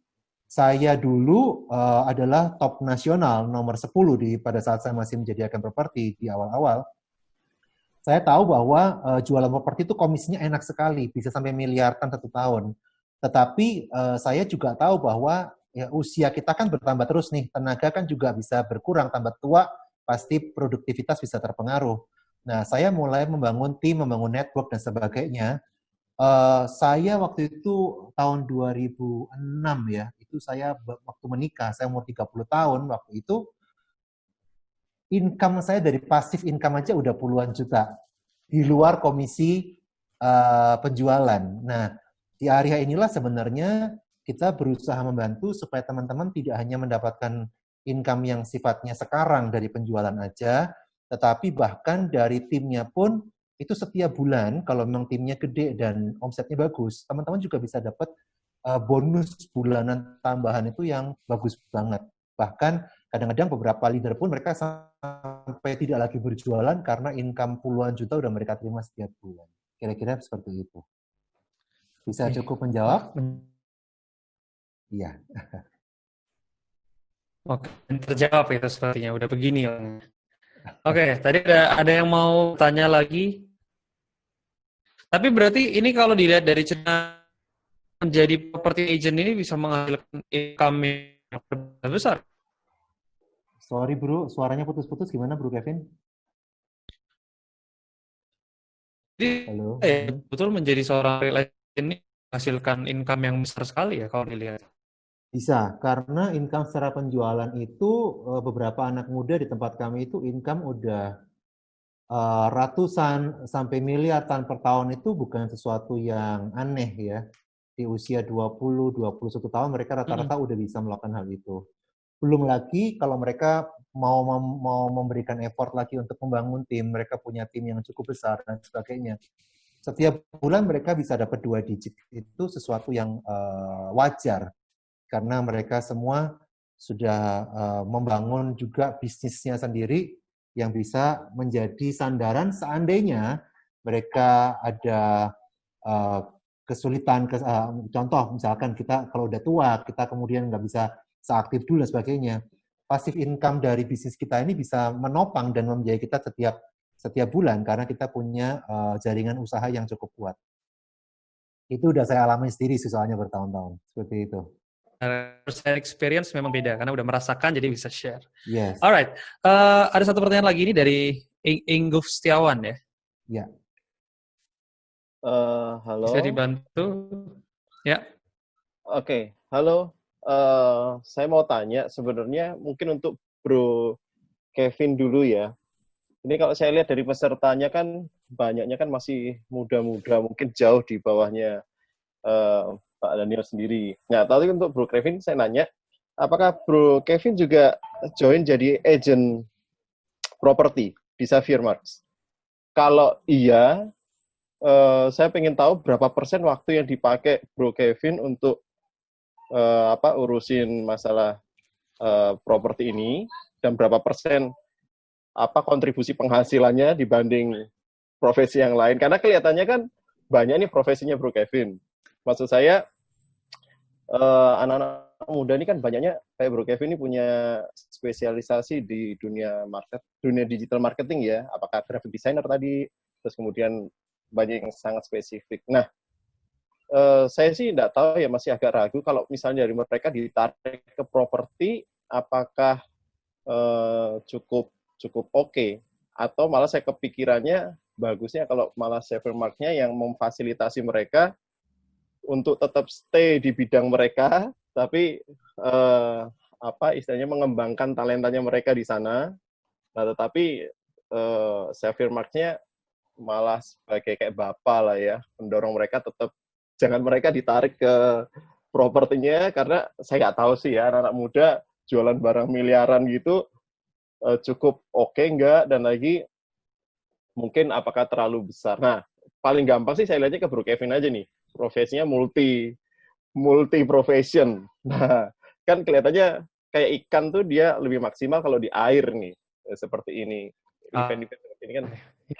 saya dulu adalah top nasional nomor 10 pada saat saya masih menjadi agen properti di awal-awal. Saya tahu bahwa jualan properti itu komisinya enak sekali, bisa sampai miliaran 1 tahun. Tetapi saya juga tahu bahwa ya, usia kita kan bertambah terus nih, tenaga kan juga bisa berkurang, tambah tua, pasti produktivitas bisa terpengaruh. Nah, saya mulai membangun tim, membangun network, dan sebagainya. Saya waktu itu tahun 2006 ya, itu saya waktu menikah, saya umur 30 tahun, waktu itu income saya dari pasif income aja udah puluhan juta, di luar komisi penjualan. Nah, di area inilah sebenarnya kita berusaha membantu supaya teman-teman tidak hanya mendapatkan income yang sifatnya sekarang dari penjualan aja, tetapi bahkan dari timnya pun itu setiap bulan, kalau memang timnya gede dan omsetnya bagus, teman-teman juga bisa dapat bonus bulanan tambahan itu yang bagus banget. Bahkan kadang-kadang beberapa leader pun mereka sampai tidak lagi berjualan karena income puluhan juta udah mereka terima setiap bulan. Kira-kira seperti itu. Bisa cukup menjawab? Iya. Oke, terjawab itu sepertinya. Udah begini. Oke, tadi ada yang mau tanya lagi. Tapi berarti ini kalau dilihat dari cerita menjadi property agent ini bisa menghasilkan income yang besar. Sorry bro, suaranya putus-putus. Gimana bro Kevin? Jadi, halo. Betul menjadi seorang real estate ini menghasilkan income yang besar sekali ya kalau dilihat. Bisa, karena income secara penjualan itu beberapa anak muda di tempat kami itu income udah ratusan sampai miliaran per tahun, itu bukan sesuatu yang aneh ya. Di usia 20-21 tahun mereka rata-rata udah bisa melakukan hal itu. Belum lagi kalau mereka mau memberikan effort lagi untuk membangun tim, mereka punya tim yang cukup besar dan sebagainya. Setiap bulan mereka bisa dapat 2 digit, itu sesuatu yang wajar. Karena mereka semua sudah membangun juga bisnisnya sendiri yang bisa menjadi sandaran seandainya mereka ada kesulitan. Contoh misalkan kita kalau udah tua, kita kemudian nggak bisa seaktif dulu dan sebagainya. Passive income dari bisnis kita ini bisa menopang dan membiayai kita setiap bulan karena kita punya jaringan usaha yang cukup kuat. Itu udah saya alami sendiri sih soalnya bertahun-tahun. Seperti itu. Share experience memang beda karena udah merasakan jadi bisa share. Yes. Alright, ada satu pertanyaan lagi ini dari Ingguf Setiawan ya. Ya. Halo. Bisa dibantu? Ya. Oke, halo. Saya mau tanya sebenarnya mungkin untuk Bro Kevin dulu ya. Ini kalau saya lihat dari pesertanya kan banyaknya kan masih muda-muda, mungkin jauh di bawahnya Pak Daniel sendiri. Nah, tapi untuk Bro Kevin saya nanya, apakah Bro Kevin juga join jadi agent properti di Xavier Marks? Kalau iya, saya pengen tahu berapa persen waktu yang dipakai Bro Kevin untuk urusin masalah properti ini, dan berapa persen kontribusi penghasilannya dibanding profesi yang lain. Karena kelihatannya kan banyak nih profesinya Bro Kevin. Maksud saya, anak-anak muda ini kan banyaknya kayak Bro Kevin ini punya spesialisasi di dunia digital marketing ya. Apakah graphic designer tadi, terus kemudian banyak yang sangat spesifik. Nah, saya sih tidak tahu ya, masih agak ragu kalau misalnya dari mereka ditarik ke properti, apakah cukup oke, atau malah saya kepikirannya bagusnya kalau malah Xavier Marks-nya yang memfasilitasi mereka untuk tetap stay di bidang mereka, tapi istilahnya mengembangkan talentanya mereka di sana. Nah, tetapi Xavier Marks-nya malah sebagai kayak bapak lah ya, mendorong mereka tetap jangan mereka ditarik ke propertinya, karena saya nggak tahu sih ya, anak-anak muda jualan barang miliaran gitu cukup oke nggak, dan lagi mungkin apakah terlalu besar. Nah, paling gampang sih saya lihatnya ke Bro Kevin aja nih, profesinya multi profession. Nah, kan kelihatannya kayak ikan tuh dia lebih maksimal kalau di air nih, seperti ini. Event-event seperti ini kan.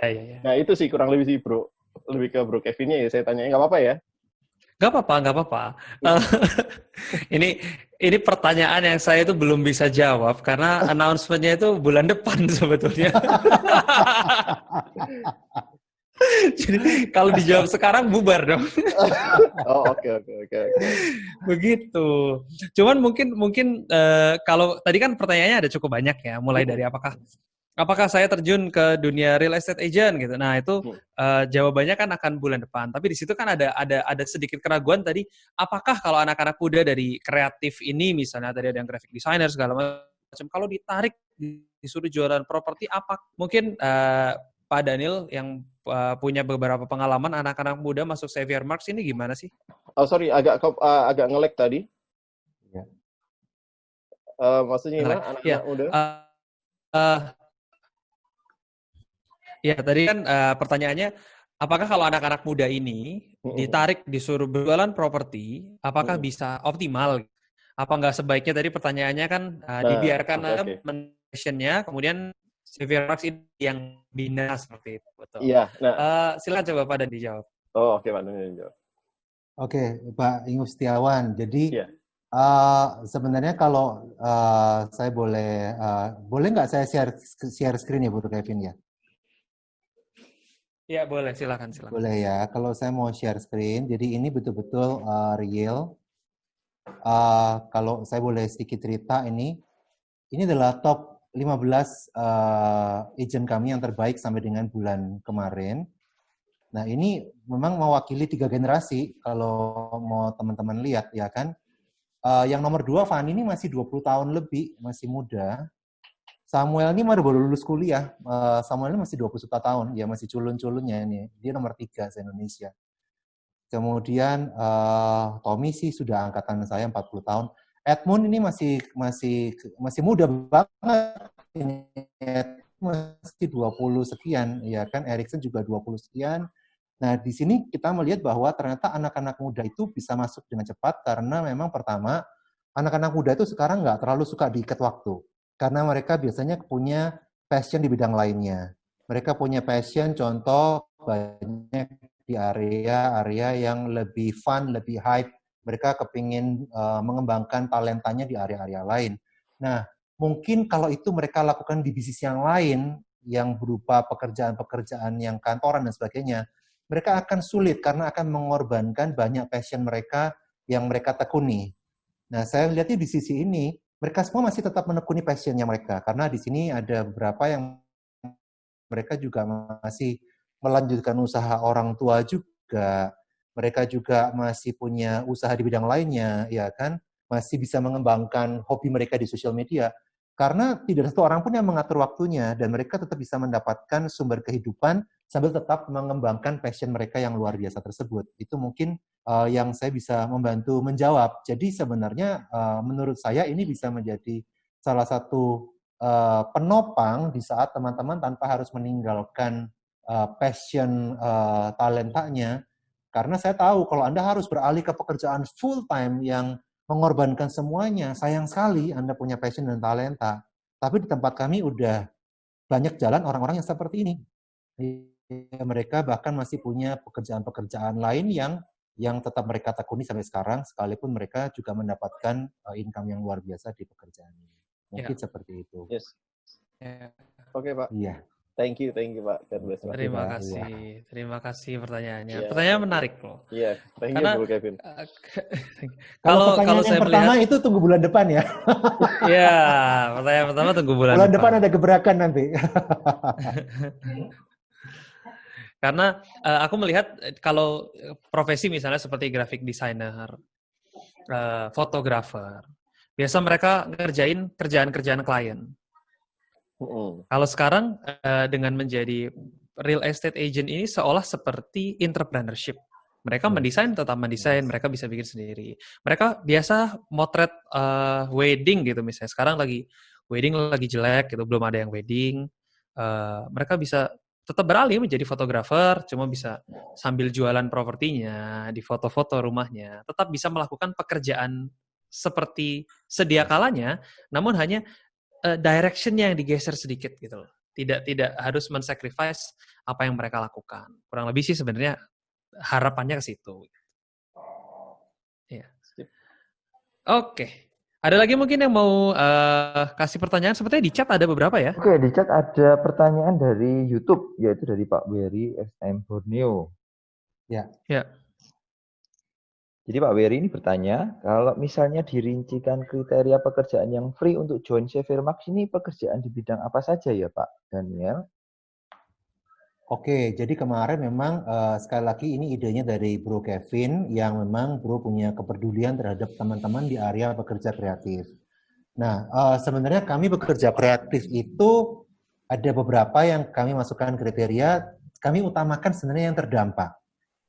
Iya. Nah, itu sih kurang lebih sih Bro. Lebih ke Bro Kevinnya ya saya tanya. Nggak apa-apa ya? Nggak apa-apa. Ini pertanyaan yang saya itu belum bisa jawab karena announcement-nya itu bulan depan sebetulnya. Jadi kalau dijawab sekarang bubar dong. Oh, oke. Begitu. Cuman mungkin kalau tadi kan pertanyaannya ada cukup banyak ya, mulai dari apakah saya terjun ke dunia real estate agent gitu. Nah, itu jawabannya kan akan bulan depan. Tapi di situ kan ada sedikit keraguan tadi, apakah kalau anak-anak muda dari kreatif ini, misalnya tadi ada yang graphic designer segala macam, kalau ditarik disuruh jualan properti, apa mungkin Pak Daniel yang punya beberapa pengalaman anak-anak muda masuk Xavier Marks ini gimana sih? Oh, sorry, agak nge-lag tadi. Ya. Maksudnya gimana anak-anak muda? Ya, tadi kan pertanyaannya, apakah kalau anak-anak muda ini ditarik disuruh berjualan properti, apakah bisa optimal? Apa nggak sebaiknya tadi pertanyaannya kan dibiarkan passion-nya, kemudian Xavier Marks ini yang bina seperti itu. Betul. Iya. Nah, silakan coba Pak Dan dijawab. Oh, oke Pak Dan dijawab. Oke, Pak Ingus Setiawan. Jadi sebenarnya kalau saya boleh nggak saya share screen ya, Bu Kevin ya? Ya, boleh. Silakan. Boleh ya. Kalau saya mau share screen, jadi ini betul-betul real. Kalau saya boleh sedikit cerita, ini adalah top 15 agent kami yang terbaik sampai dengan bulan kemarin. Nah, ini memang mewakili 3 generasi, kalau mau teman-teman lihat, ya kan. Yang nomor 2, Fanny ini masih 20 tahun lebih, masih muda. Samuel ini baru lulus kuliah. Samuel ini masih 21 tahun, ya masih culun-culunnya ini. Dia nomor 3 se-Indonesia. Kemudian Tommy sih sudah angkatan saya 40 tahun. Edmund ini masih muda banget. Ini masih 20 sekian, ya kan. Erikson juga 20 sekian. Nah, di sini kita melihat bahwa ternyata anak-anak muda itu bisa masuk dengan cepat karena memang pertama, anak-anak muda itu sekarang nggak terlalu suka diikat waktu. Karena mereka biasanya punya passion di bidang lainnya. Mereka punya passion, contoh banyak di area yang lebih fun, lebih hype. Mereka kepingin mengembangkan talentanya di area-area lain. Nah, mungkin kalau itu mereka lakukan di bisnis yang lain, yang berupa pekerjaan-pekerjaan yang kantoran dan sebagainya, mereka akan sulit karena akan mengorbankan banyak passion mereka yang mereka tekuni. Nah, saya lihatnya di sisi ini, mereka semua masih tetap menekuni passion-nya mereka. Karena di sini ada beberapa yang mereka juga masih melanjutkan usaha orang tua juga. Mereka juga masih punya usaha di bidang lainnya, ya kan? Masih bisa mengembangkan hobi mereka di sosial media. Karena tidak ada satu orang pun yang mengatur waktunya, dan mereka tetap bisa mendapatkan sumber kehidupan sambil tetap mengembangkan passion mereka yang luar biasa tersebut. Itu mungkin yang saya bisa membantu menjawab. Jadi sebenarnya menurut saya ini bisa menjadi salah satu penopang di saat teman-teman tanpa harus meninggalkan passion talentanya. Karena saya tahu kalau Anda harus beralih ke pekerjaan full time yang mengorbankan semuanya, sayang sekali Anda punya passion dan talenta. Tapi di tempat kami udah banyak jalan orang-orang yang seperti ini. Mereka bahkan masih punya pekerjaan-pekerjaan lain yang tetap mereka tekuni sampai sekarang, sekalipun mereka juga mendapatkan income yang luar biasa di pekerjaan ini. Mungkin seperti itu. Yes. Oke, Pak. Iya. Thank you Pak. God bless, Pak. Terima kasih pertanyaannya. Pertanyaan menarik loh. Iya, thank you Bro Kevin. Kalau saya pertama itu tunggu bulan depan ya. Iya, pertanyaan pertama tunggu bulan depan. Bulan depan ada gebrakan nanti. Karena aku melihat kalau profesi misalnya seperti graphic designer, fotografer, biasa mereka ngerjain kerjaan-kerjaan klien. Kalau sekarang dengan menjadi real estate agent ini seolah seperti entrepreneurship. Mereka mendesain, tetap mendesain, mereka bisa bikin sendiri. Mereka biasa motret wedding gitu misalnya. Sekarang wedding lagi jelek gitu, belum ada yang wedding. Mereka bisa tetap beralih menjadi fotografer, cuma bisa sambil jualan propertinya, di foto-foto rumahnya, tetap bisa melakukan pekerjaan seperti sedia kalanya, namun hanya direction-nya yang digeser sedikit gitu loh. Tidak harus men-sacrifice apa yang mereka lakukan. Kurang lebih sih sebenarnya harapannya ke situ. Ya. Oke. Ada lagi mungkin yang mau kasih pertanyaan? Sepertinya di chat ada beberapa ya. Oke, di chat ada pertanyaan dari YouTube, yaitu dari Pak Wery SM Borneo. Ya. Jadi Pak Wery ini bertanya, kalau misalnya dirincikan kriteria pekerjaan yang free untuk join Severmax ini pekerjaan di bidang apa saja ya Pak Daniel? Oke, jadi kemarin memang sekali lagi ini idenya dari Bro Kevin yang memang Bro punya kepedulian terhadap teman-teman di area pekerja kreatif. Nah, sebenarnya kami bekerja kreatif itu ada beberapa yang kami masukkan kriteria, kami utamakan sebenarnya yang terdampak.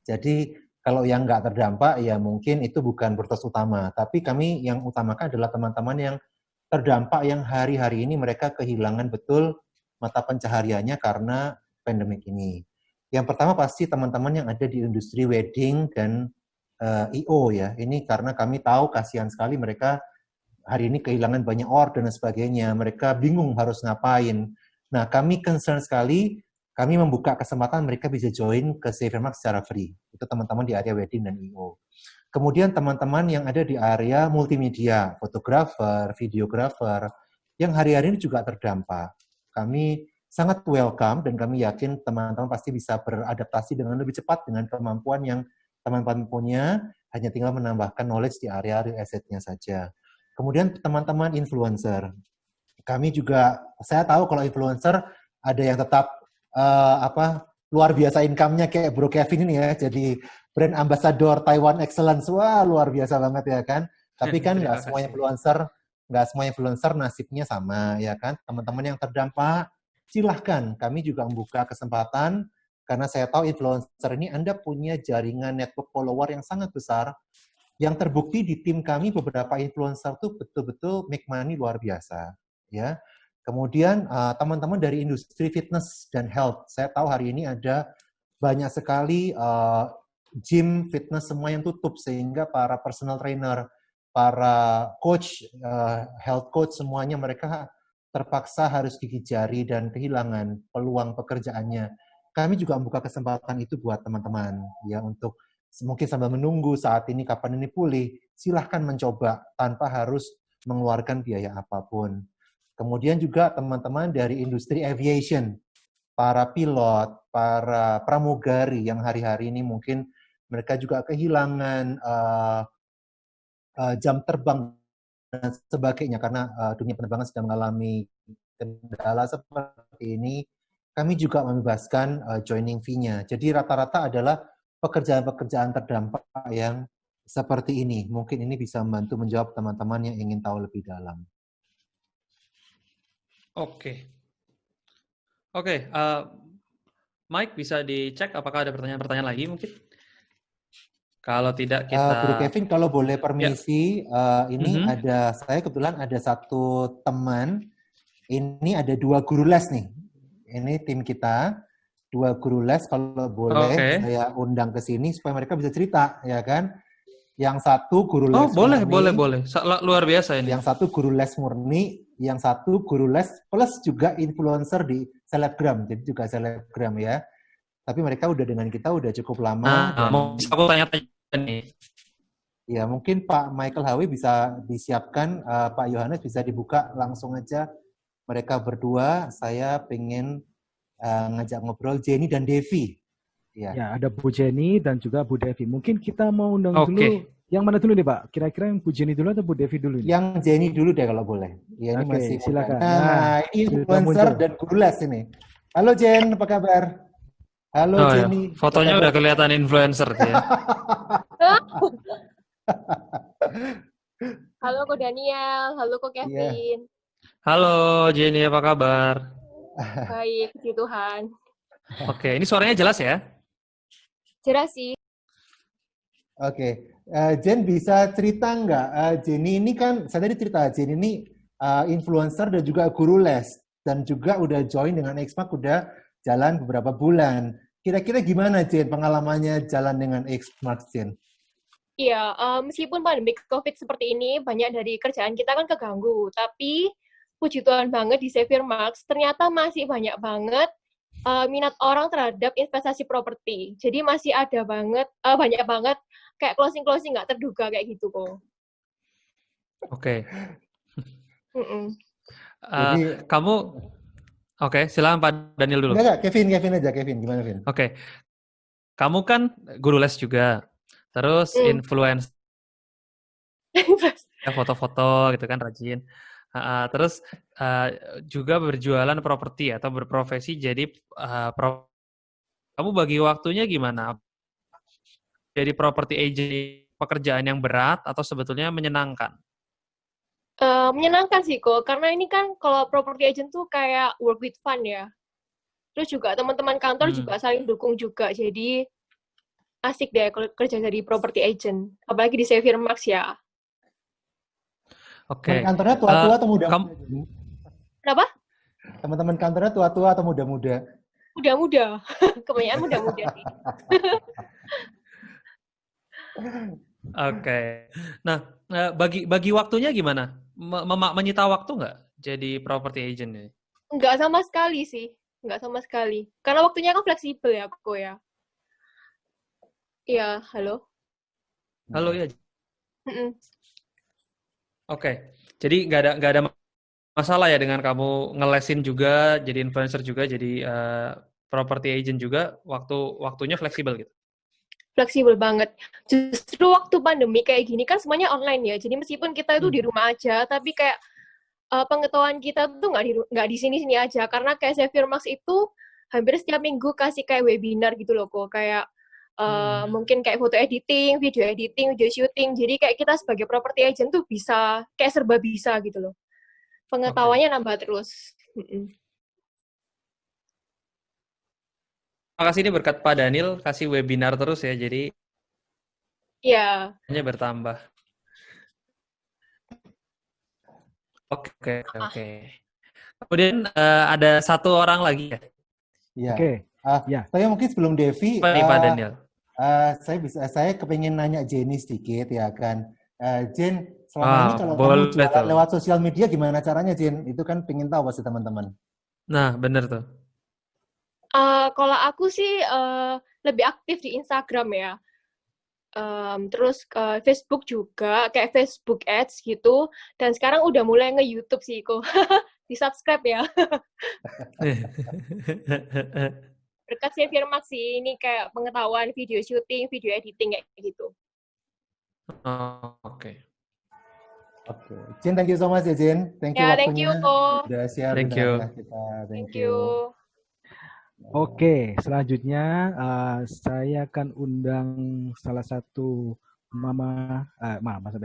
Jadi kalau yang nggak terdampak ya mungkin itu bukan prioritas utama, tapi kami yang utamakan adalah teman-teman yang terdampak yang hari-hari ini mereka kehilangan betul mata pencahariannya karena pandemik ini. Yang pertama pasti teman-teman yang ada di industri wedding dan I.O. ya. Ini karena kami tahu kasihan sekali mereka hari ini kehilangan banyak order dan sebagainya. Mereka bingung harus ngapain. Nah, kami concern sekali, kami membuka kesempatan mereka bisa join ke Severmax secara free. Itu teman-teman di area wedding dan I.O. Kemudian teman-teman yang ada di area multimedia, fotografer, videografer, yang hari-hari ini juga terdampak. Kami sangat welcome dan kami yakin teman-teman pasti bisa beradaptasi dengan lebih cepat dengan kemampuan yang teman-teman punya, hanya tinggal menambahkan knowledge di area real estate-nya saja. Kemudian teman-teman influencer. Kami juga, saya tahu kalau influencer ada yang tetap luar biasa income-nya kayak Bro Kevin ini ya, jadi brand ambassador Taiwan Excellence, wah luar biasa banget ya kan. Tapi kan nggak semua influencer nasibnya sama ya kan. Teman-teman yang terdampak, silahkan kami juga membuka kesempatan karena saya tahu influencer ini Anda punya jaringan network follower yang sangat besar. Yang terbukti di tim kami beberapa influencer tuh betul-betul make money luar biasa ya. Kemudian teman-teman dari industri fitness dan health, saya tahu hari ini ada banyak sekali gym, fitness semua yang tutup sehingga para personal trainer, para coach, health coach semuanya mereka terpaksa harus gigit jari dan kehilangan peluang pekerjaannya. Kami juga membuka kesempatan itu buat teman-teman ya untuk mungkin sambil menunggu saat ini kapan ini pulih, silahkan mencoba tanpa harus mengeluarkan biaya apapun. Kemudian juga teman-teman dari industri aviation, para pilot, para pramugari yang hari-hari ini mungkin mereka juga kehilangan jam terbang dan sebagainya karena dunia penerbangan sedang mengalami kendala seperti ini. Kami juga membebaskan joining fee-nya. Jadi rata-rata adalah pekerjaan-pekerjaan terdampak yang seperti ini. Mungkin ini bisa membantu menjawab teman-teman yang ingin tahu lebih dalam. Oke. Mike bisa dicek apakah ada pertanyaan-pertanyaan lagi mungkin? Kalau tidak Bro kita Kevin, kalau boleh permisi, ini Mhm. saya kebetulan ada satu teman, ini ada 2 guru les nih. Ini tim kita, 2 guru les, kalau boleh Oke. saya undang ke sini supaya mereka bisa cerita, ya kan? Yang satu guru Oh, les boleh. murni, Luar biasa ini. yang satu guru les murni, yang satu guru les plus juga influencer di selebgram, jadi juga selebgram ya. Tapi mereka udah dengan kita udah cukup lama. Nah, mau aku tanya-tanya nih. Ya, mungkin Pak Michael Hawi bisa disiapkan, Pak Yohanes bisa dibuka langsung aja. Mereka berdua, saya pengen ngajak ngobrol Jenny dan Devi. Ya, ada Bu Jenny dan juga Bu Devi. Mungkin kita mau undang Oke. dulu, yang mana dulu nih Pak? Kira-kira yang Bu Jenny dulu atau Bu Devi dulu nih? Yang Jenny dulu deh kalau boleh. Ya, ini Oke, masih silakan. muda. Nah, ini influencer dan guru les ini. Halo Jen, apa kabar? Halo Oh, Jenny. ya. Fotonya udah kelihatan influencer ya. Halo Ko Daniel, halo Ko Kevin. Halo Jenny, apa kabar? Baik, puji Tuhan. Oke, ini suaranya jelas ya? Jelas sih. Oke, Jen bisa cerita nggak? Jenny ini kan, saya tadi cerita, Jenny ini influencer dan juga guru les. Dan juga udah join dengan Xmark udah jalan beberapa bulan. Kira-kira gimana Jen pengalamannya jalan dengan Xmark, Jen? Iya, meskipun pandemi COVID seperti ini, banyak dari kerjaan kita kan keganggu. Tapi, puji Tuhan banget di Xavier Marks, ternyata masih banyak banget minat orang terhadap investasi properti. Jadi masih ada banyak banget kayak closing-closing nggak terduga kayak gitu kok. Oke. Jadi, Oke, silakan Pak Daniel dulu. Enggak, Kevin aja, Kevin. Gimana, Kevin? Oke. Kamu kan guru les juga. Terus influencer. Foto-foto gitu kan, rajin. Terus juga berjualan properti atau berprofesi jadi kamu bagi waktunya gimana? Jadi property agent pekerjaan yang berat atau sebetulnya menyenangkan? Menyenangkan sih kok, karena ini kan kalau property agent tuh kayak work with fun ya. Terus juga teman-teman kantor juga saling dukung juga, jadi asik deh kalau kerja jadi property agent, apalagi di Xavier Marks ya. Oke. Teman kantornya tua-tua atau muda-muda? Kenapa? Teman-teman kantornya tua-tua atau muda-muda? Muda-muda. Kebanyakan muda-muda sih. Oke. Nah, bagi waktunya gimana? Menyita waktu nggak jadi property agent ini? Nggak sama sekali sih. Nggak sama sekali. Karena waktunya kan fleksibel ya, kok ya. Iya, halo? Halo ya. Oke, jadi nggak ada masalah ya dengan kamu ngelesin juga, jadi influencer juga, jadi property agent juga, waktunya fleksibel gitu? Fleksibel banget. Justru waktu pandemi kayak gini kan semuanya online ya, jadi meskipun kita itu di rumah aja, tapi kayak pengetahuan kita tuh nggak di sini-sini aja, karena kayak Xavier Marks itu hampir setiap minggu kasih kayak webinar gitu loh kok, kayak mungkin kayak foto editing, video shooting. Jadi kayak kita sebagai property agent tuh bisa kayak serba bisa gitu loh. Pengetahuannya nambah terus. Makasih ini berkat Pak Daniel kasih webinar terus ya, jadi hanya bertambah. Oke. Kemudian ada satu orang lagi ya? Iya. Oke. Saya mungkin sebelum Devi, Pak Daniel. Saya kepingin nanya Jenny sedikit ya kan. Jen, selama ini kalau kamu jualan lewat sosial media gimana caranya Jen? Itu kan pengen tahu pasti teman-teman. Nah, benar tuh. Kalau aku sih lebih aktif di Instagram ya. Terus Facebook juga, kayak Facebook Ads gitu. Dan sekarang udah mulai nge-YouTube sih kok. Di-subscribe ya. Berkat Xavier Marks sih, ini kayak pengetahuan video shooting, video editing kayak gitu. Oke. Jen, thank you so much ya Jen. Thank you waktunya. Thank you kok. Udah share thank you. Kita. Thank you. Oke, selanjutnya saya akan undang salah satu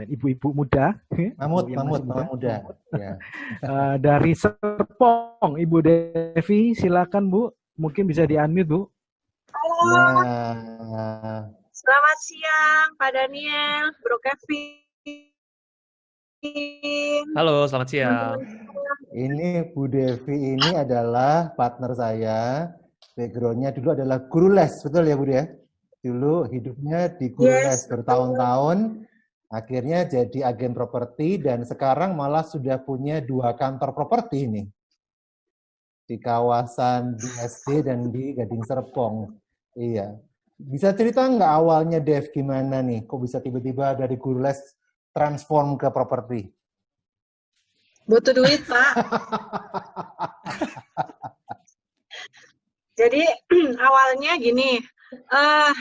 ibu-ibu muda. Mama muda. Ya. Dari Serpong, Ibu Devi, silakan Bu. Mungkin bisa di-unmute, Bu. Nah, Selamat siang, Pak Daniel, Bro Kevin. Halo, selamat siang. ini Bu Devi ini adalah partner saya. Background-nya dulu adalah guru les, betul ya Bu ya? Dulu hidupnya di guru les bertahun-tahun, akhirnya jadi agen properti dan sekarang malah sudah punya 2 kantor properti ini. Di kawasan BSD dan di Gading Serpong. Iya. Bisa cerita nggak awalnya Dev gimana nih? Kok bisa tiba-tiba dari guru les transform ke properti? Butuh duit, Pak. Jadi awalnya gini,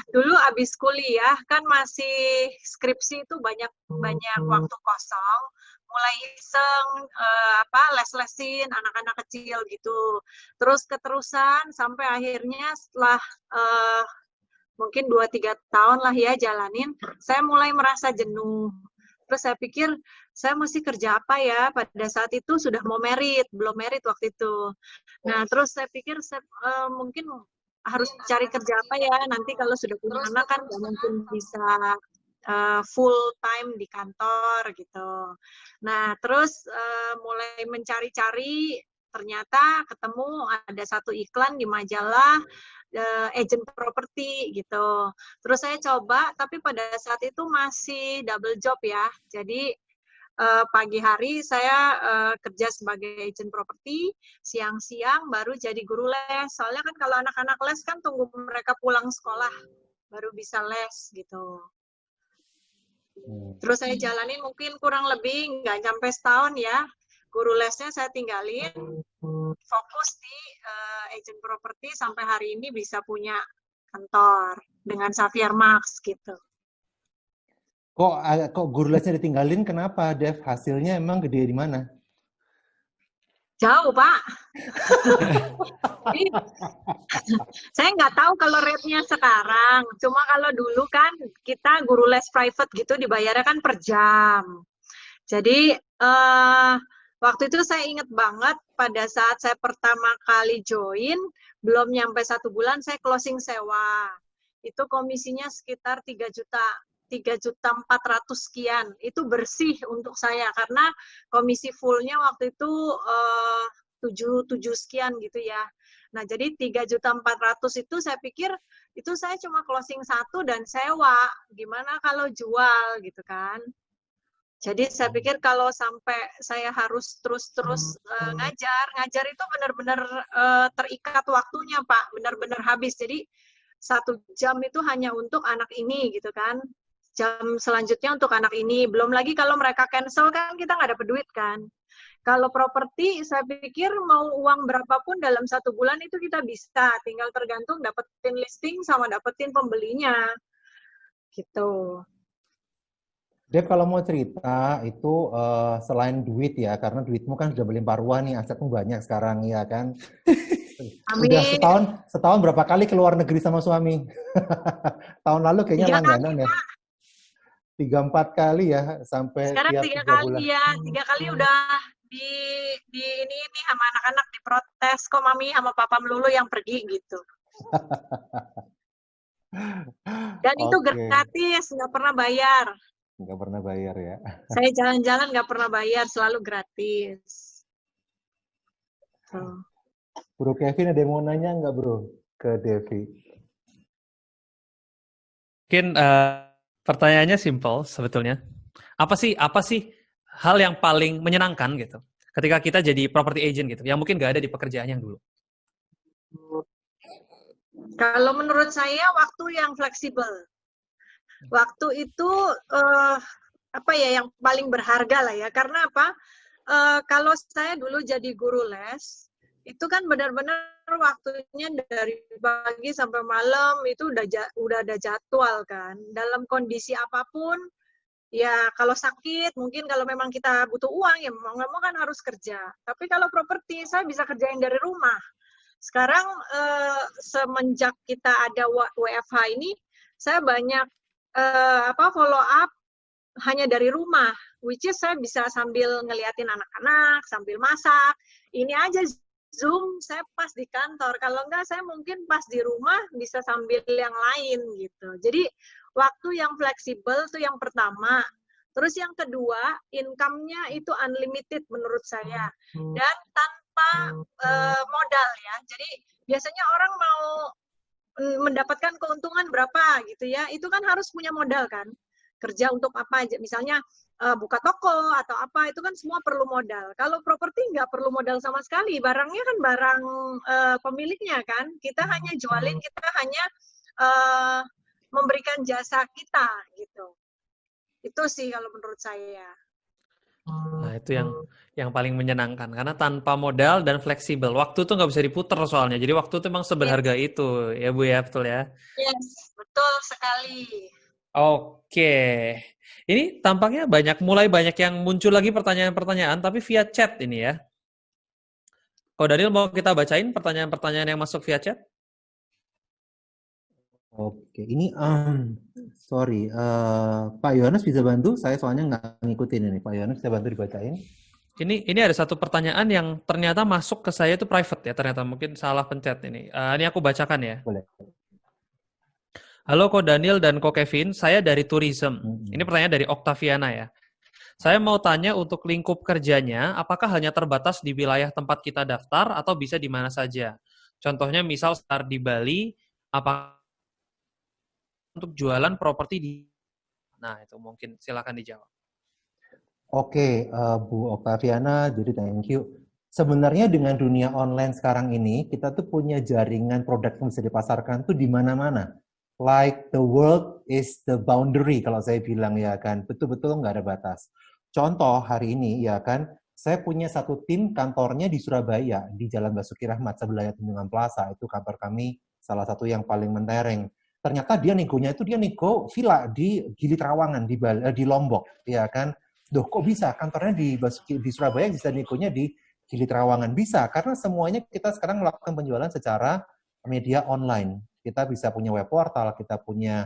dulu abis kuliah kan masih skripsi itu banyak waktu kosong, mulai iseng les-lesin anak-anak kecil gitu. Terus keterusan sampai akhirnya setelah mungkin 2-3 tahun lah ya jalanin, saya mulai merasa jenuh. Terus saya pikir, saya mesti kerja apa ya? Pada saat itu sudah mau merit, belum merit waktu itu. Nah, terus saya pikir mungkin harus cari kerja apa ya? Nanti kalau sudah punya anak kan nggak mungkin bisa full time di kantor gitu. Nah, terus mulai mencari-cari, ternyata ketemu ada satu iklan di majalah agent properti gitu. Terus saya coba, tapi pada saat itu masih double job ya. Jadi pagi hari saya kerja sebagai agent properti, siang-siang baru jadi guru les. Soalnya kan kalau anak-anak les kan tunggu mereka pulang sekolah baru bisa les gitu. Terus saya jalanin mungkin kurang lebih nggak sampai setahun ya. Guru lesnya saya tinggalin, fokus di agent properti sampai hari ini bisa punya kantor dengan Xavier Max gitu. Kok guru lesnya ditinggalin? Kenapa, Dev? Hasilnya emang gede di mana? Jauh, Pak. Saya nggak tahu kalau rate-nya sekarang. Cuma kalau dulu kan kita guru les private gitu dibayarnya kan per jam. Jadi waktu itu saya ingat banget pada saat saya pertama kali join, belum nyampe 1 bulan saya closing sewa. Itu komisinya sekitar 3.400.000 sekian. Itu bersih untuk saya karena komisi fullnya waktu itu 7 sekian gitu ya. Nah, jadi 3.400.000 itu saya pikir itu saya cuma closing 1 dan sewa. Gimana kalau jual gitu kan? Jadi saya pikir kalau sampai saya harus terus ngajar itu benar-benar terikat waktunya, Pak, benar-benar habis. Jadi 1 jam itu hanya untuk anak ini gitu kan. Jam selanjutnya untuk anak ini. Belum lagi kalau mereka cancel kan kita nggak dapat duit kan. Kalau properti saya pikir mau uang berapapun dalam 1 bulan itu kita bisa. Tinggal tergantung dapetin listing sama dapetin pembelinya. Gitu. Dev, kalau mau cerita itu selain duit ya, karena duitmu kan sudah berlimpah ruah nih, asetmu banyak sekarang ya kan. Amin. Udah setahun berapa kali ke luar negeri sama suami? Tahun lalu kayaknya langganan ya. 3-4 kali ya sampai sekarang tiap 3 bulan. kali ya, 3 kali udah di ini sama anak-anak diprotes kok mami sama papa melulu yang pergi gitu. Dan itu gratis, nggak pernah bayar. Nggak pernah bayar ya. Saya jalan-jalan nggak pernah bayar, selalu gratis. Bro Kevin ada yang mau nanya nggak bro ke Devi? Mungkin pertanyaannya simple sebetulnya. Apa sih hal yang paling menyenangkan gitu ketika kita jadi property agent gitu, yang mungkin nggak ada di pekerjaan yang dulu? Kalau menurut saya waktu yang fleksibel. Waktu itu yang paling berharga lah ya. Karena apa? Kalau saya dulu jadi guru les, itu kan benar-benar waktunya dari pagi sampai malam itu udah ada jadwal kan. Dalam kondisi apapun, ya kalau sakit, mungkin kalau memang kita butuh uang, ya mau nggak mau kan harus kerja. Tapi kalau properti, saya bisa kerjain dari rumah. Sekarang semenjak kita ada WFH ini, saya banyak follow up hanya dari rumah, which is saya bisa sambil ngeliatin anak-anak, sambil masak. Ini aja Zoom, saya pas di kantor. Kalau enggak, saya mungkin pas di rumah bisa sambil yang lain gitu. Jadi waktu yang fleksibel itu yang pertama. Terus yang kedua, income-nya itu unlimited menurut saya. Dan tanpa modal ya. Jadi biasanya orang mau mendapatkan keuntungan berapa gitu ya. Itu kan harus punya modal kan. Kerja untuk apa aja. Misalnya buka toko atau apa, itu kan semua perlu modal. Kalau properti nggak perlu modal sama sekali, barangnya kan barang pemiliknya kan, kita hanya jualin, kita hanya memberikan jasa kita gitu. Itu sih kalau menurut saya. Nah, itu yang paling menyenangkan, karena tanpa modal dan fleksibel. Waktu tuh nggak bisa diputer soalnya, jadi waktu tuh memang seberharga itu, ya Bu ya, betul ya? Yes, betul sekali. Oke, ini tampaknya mulai banyak yang muncul lagi pertanyaan-pertanyaan, tapi via chat ini ya. Ko Daniel, mau kita bacain pertanyaan-pertanyaan yang masuk via chat? Oke, ini sorry, Pak Yohanes bisa bantu? Saya soalnya nggak ngikutin ini. Pak Yohanes bisa bantu dibacain? Ini ada satu pertanyaan yang ternyata masuk ke saya itu private ya, ternyata mungkin salah pencet ini. Ini aku bacakan ya. Boleh. Halo Ko Daniel dan Ko Kevin, saya dari tourism. Ini pertanyaan dari Octaviana ya. Saya mau tanya untuk lingkup kerjanya, apakah hanya terbatas di wilayah tempat kita daftar atau bisa di mana saja? Contohnya misal start di Bali, apa untuk jualan properti di... Nah itu mungkin silakan dijawab. Oke, Bu Octaviana, jadi thank you. Sebenarnya dengan dunia online sekarang ini, kita tuh punya jaringan produk yang bisa dipasarkan tuh di mana-mana. Like the world is the boundary, kalau saya bilang ya kan, betul-betul nggak ada batas. Contoh hari ini ya kan, saya punya satu tim kantornya di Surabaya, di Jalan Basuki Rahmat, sebelahnya Tunjungan Plaza, itu kantor kami salah satu yang paling mentereng. Ternyata dia nego villa di Gili Trawangan, di Lombok, ya kan. Duh, kok bisa kantornya di Surabaya bisa negonya di Gili Trawangan? Bisa, karena semuanya kita sekarang melakukan penjualan secara media online. Kita bisa punya web portal, kita punya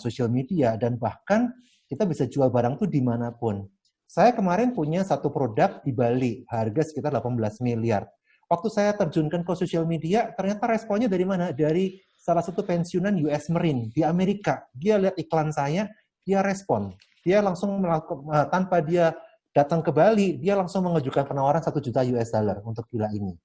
social media, dan bahkan kita bisa jual barang tuh dimanapun. Saya kemarin punya satu produk di Bali, harga sekitar 18 miliar. Waktu saya terjunkan ke social media, ternyata responnya dari mana? Dari salah satu pensiunan US Marine di Amerika. Dia lihat iklan saya, dia respon. Dia langsung melakukan, tanpa dia datang ke Bali, dia langsung mengajukan penawaran 1 juta US dollar untuk villa ini.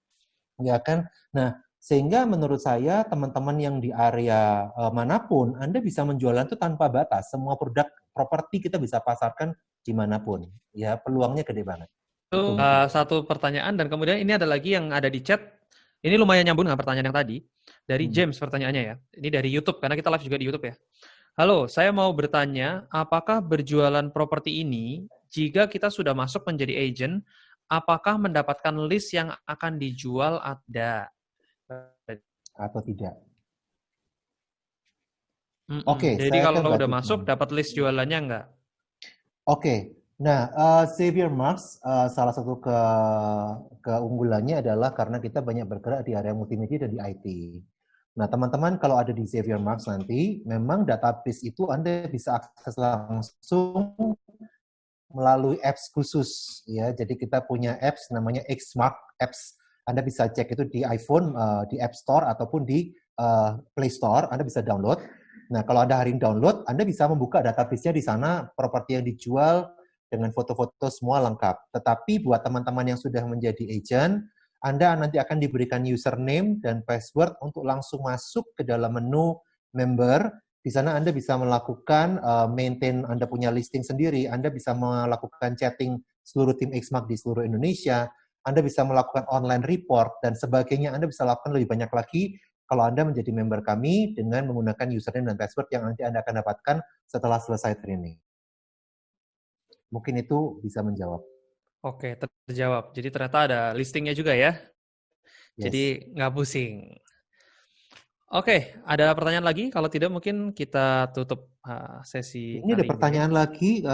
Ya kan? Nah, sehingga menurut saya teman-teman yang di area manapun, Anda bisa menjualan itu tanpa batas. Semua produk properti kita bisa pasarkan dimanapun. Ya, peluangnya gede banget. Itu satu pertanyaan, dan kemudian ini ada lagi yang ada di chat. Ini lumayan nyambung dengan pertanyaan yang tadi. Dari James pertanyaannya ya. Ini dari YouTube, karena kita live juga di YouTube ya. Halo, saya mau bertanya, apakah berjualan properti ini, jika kita sudah masuk menjadi agent, apakah mendapatkan list yang akan dijual ada? Atau tidak? Oke, jadi kalau udah masuk, dapat list jualannya enggak? Oke, nah Xavier Marks salah satu keunggulannya adalah karena kita banyak bergerak di area multimedia dan di IT. Nah, teman-teman kalau ada di Xavier Marks nanti, memang database itu Anda bisa akses langsung melalui apps khusus. Ya, jadi kita punya apps namanya Xmark Apps. Anda bisa cek itu di iPhone, di App Store, ataupun di Play Store. Anda bisa download. Nah, kalau Anda hari ini download, Anda bisa membuka database-nya di sana, properti yang dijual dengan foto-foto semua lengkap. Tetapi buat teman-teman yang sudah menjadi agent, Anda nanti akan diberikan username dan password untuk langsung masuk ke dalam menu member. Di sana Anda bisa melakukan maintain, Anda punya listing sendiri, Anda bisa melakukan chatting seluruh tim Xmark di seluruh Indonesia, Anda bisa melakukan online report, dan sebagainya. Anda bisa lakukan lebih banyak lagi kalau Anda menjadi member kami dengan menggunakan username dan password yang nanti Anda akan dapatkan setelah selesai training. Mungkin itu bisa menjawab. Oke, terjawab. Jadi ternyata ada listingnya juga ya. Yes. Jadi nggak pusing. Oke, ada pertanyaan lagi? Kalau tidak mungkin kita tutup sesi. Ini ada pertanyaan lagi.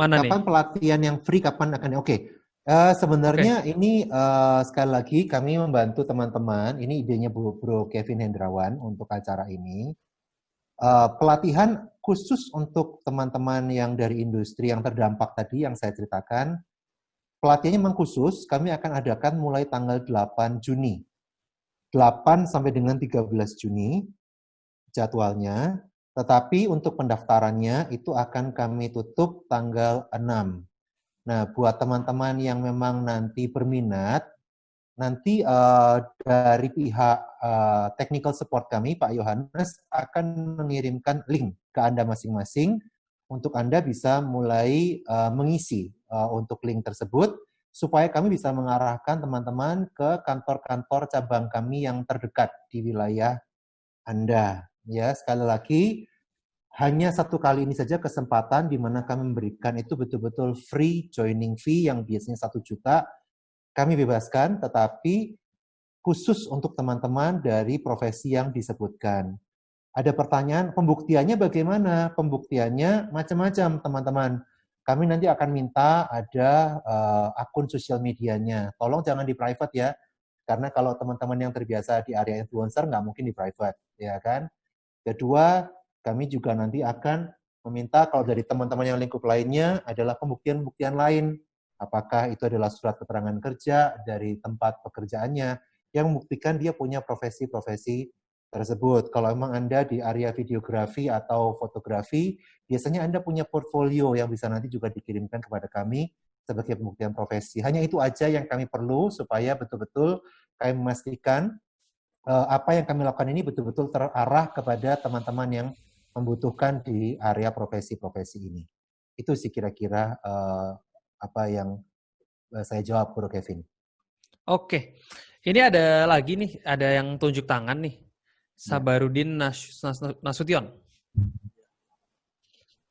Mana kapan nih? pelatihan yang free? Kapan akan? Oke. Sebenarnya ini sekali lagi kami membantu teman-teman. Ini idenya Bro Kevin Hendrawan untuk acara ini. Pelatihan khusus untuk teman-teman yang dari industri yang terdampak tadi yang saya ceritakan. pelatihannya memang khusus, kami akan adakan mulai tanggal 8 Juni. 8 sampai dengan 13 Juni jadwalnya, tetapi untuk pendaftarannya itu akan kami tutup tanggal 6. Nah, buat teman-teman yang memang nanti berminat, nanti dari pihak technical support kami, Pak Yohanes, akan mengirimkan link ke Anda masing-masing untuk Anda bisa mulai mengisi untuk link tersebut, supaya kami bisa mengarahkan teman-teman ke kantor-kantor cabang kami yang terdekat di wilayah Anda. Ya, sekali lagi, hanya satu kali ini saja kesempatan di mana kami memberikan itu betul-betul free joining fee yang biasanya 1 juta, kami bebaskan, tetapi khusus untuk teman-teman dari profesi yang disebutkan. Ada pertanyaan, pembuktiannya bagaimana? Pembuktiannya macam-macam, teman-teman. Kami nanti akan minta ada akun sosial medianya. Tolong jangan di private ya, karena kalau teman-teman yang terbiasa di area influencer, nggak mungkin di private, ya kan? Kedua, kami juga nanti akan meminta kalau dari teman-teman yang lingkup lainnya adalah pembuktian-pembuktian lain. Apakah itu adalah surat keterangan kerja dari tempat pekerjaannya yang membuktikan dia punya profesi-profesi tersebut. Kalau memang Anda di area videografi atau fotografi, biasanya Anda punya portfolio yang bisa nanti juga dikirimkan kepada kami sebagai pembuktian profesi. Hanya itu aja yang kami perlu supaya betul-betul kami memastikan apa yang kami lakukan ini betul-betul terarah kepada teman-teman yang membutuhkan di area profesi-profesi ini. Itu sih kira-kira apa yang saya jawab, Bro Kevin. Oke, ini ada lagi nih, ada yang tunjuk tangan nih. Sabarudin Nasution.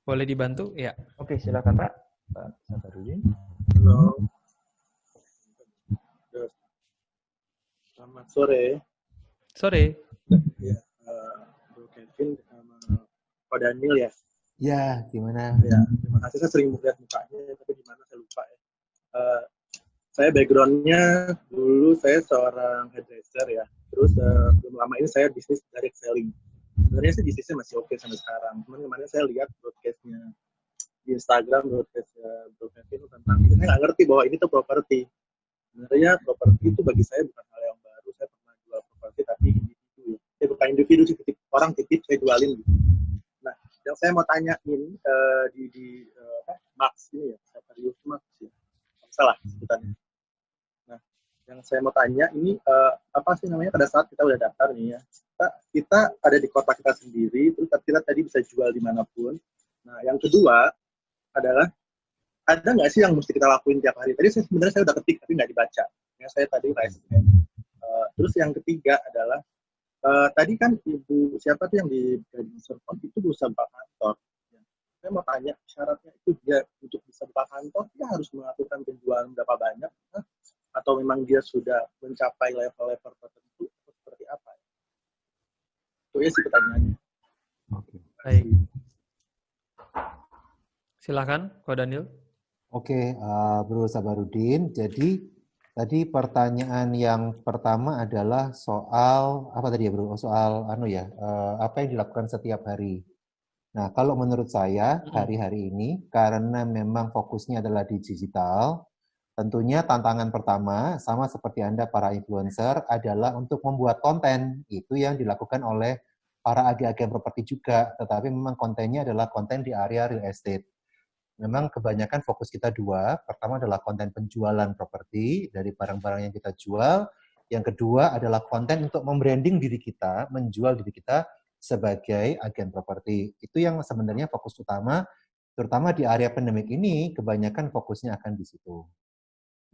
Boleh dibantu? Ya. Oke, silakan Pak. Pak Sabarudin. Halo. Selamat sore. Sore. Ya, Bro Kevin sama Pak Daniel ya. Ya, gimana? Ya, terima kasih. Saya sering melihat mukanya, tapi di mana saya lupa ya. Saya background-nya dulu saya seorang hairdresser ya. Terus belum lama ini saya bisnis direct selling. Sebenarnya sih bisnisnya masih oke sampai sekarang. Cuman kemarin saya lihat broadcast-nya di Instagram, broadcast-nya Bro Kevin tentang ini. Saya nggak ngerti bahwa ini tuh properti. Sebenarnya properti itu bagi saya bukan hal yang baru. Saya pernah jual properti tapi individu ya. Saya bukan individu sih, orang titip saya jualin gitu. Nah, yang saya mau tanyain di Max ini ya, Saverius Max ya. Salah sebutannya. Nah, yang saya mau tanya ini apa sih namanya pada saat kita udah daftar nih ya, kita ada di kota kita sendiri, terus kita tadi bisa jual dimanapun. Nah, yang kedua adalah ada nggak sih yang mesti kita lakuin tiap hari? Tadi sebenarnya saya udah ketik tapi nggak dibaca. Ya, saya tadi raise hand. Terus yang ketiga adalah tadi kan ibu siapa tuh yang di Serpon itu bisa buka kantor. Saya mau tanya, syaratnya itu dia untuk bisa buka kantor, dia harus melakukan penjualan berapa banyak, atau memang dia sudah mencapai level-level tertentu, atau seperti apa? Itu ya sih pertanyaannya. Oke. Baik. Silakan, Ko Daniel. Oke, Bro Sabarudin. Jadi, tadi pertanyaan yang pertama adalah soal, apa tadi ya Bro? Soal, apa yang dilakukan setiap hari. Nah, kalau menurut saya hari-hari ini karena memang fokusnya adalah di digital, tentunya tantangan pertama sama seperti Anda para influencer adalah untuk membuat konten. Itu yang dilakukan oleh para agen-agen properti juga, tetapi memang kontennya adalah konten di area real estate. Memang kebanyakan fokus kita dua, pertama adalah konten penjualan properti dari barang-barang yang kita jual, yang kedua adalah konten untuk membranding diri kita, menjual diri kita sebagai agen properti. Itu yang sebenarnya fokus utama, terutama di area pandemik ini, kebanyakan fokusnya akan di situ.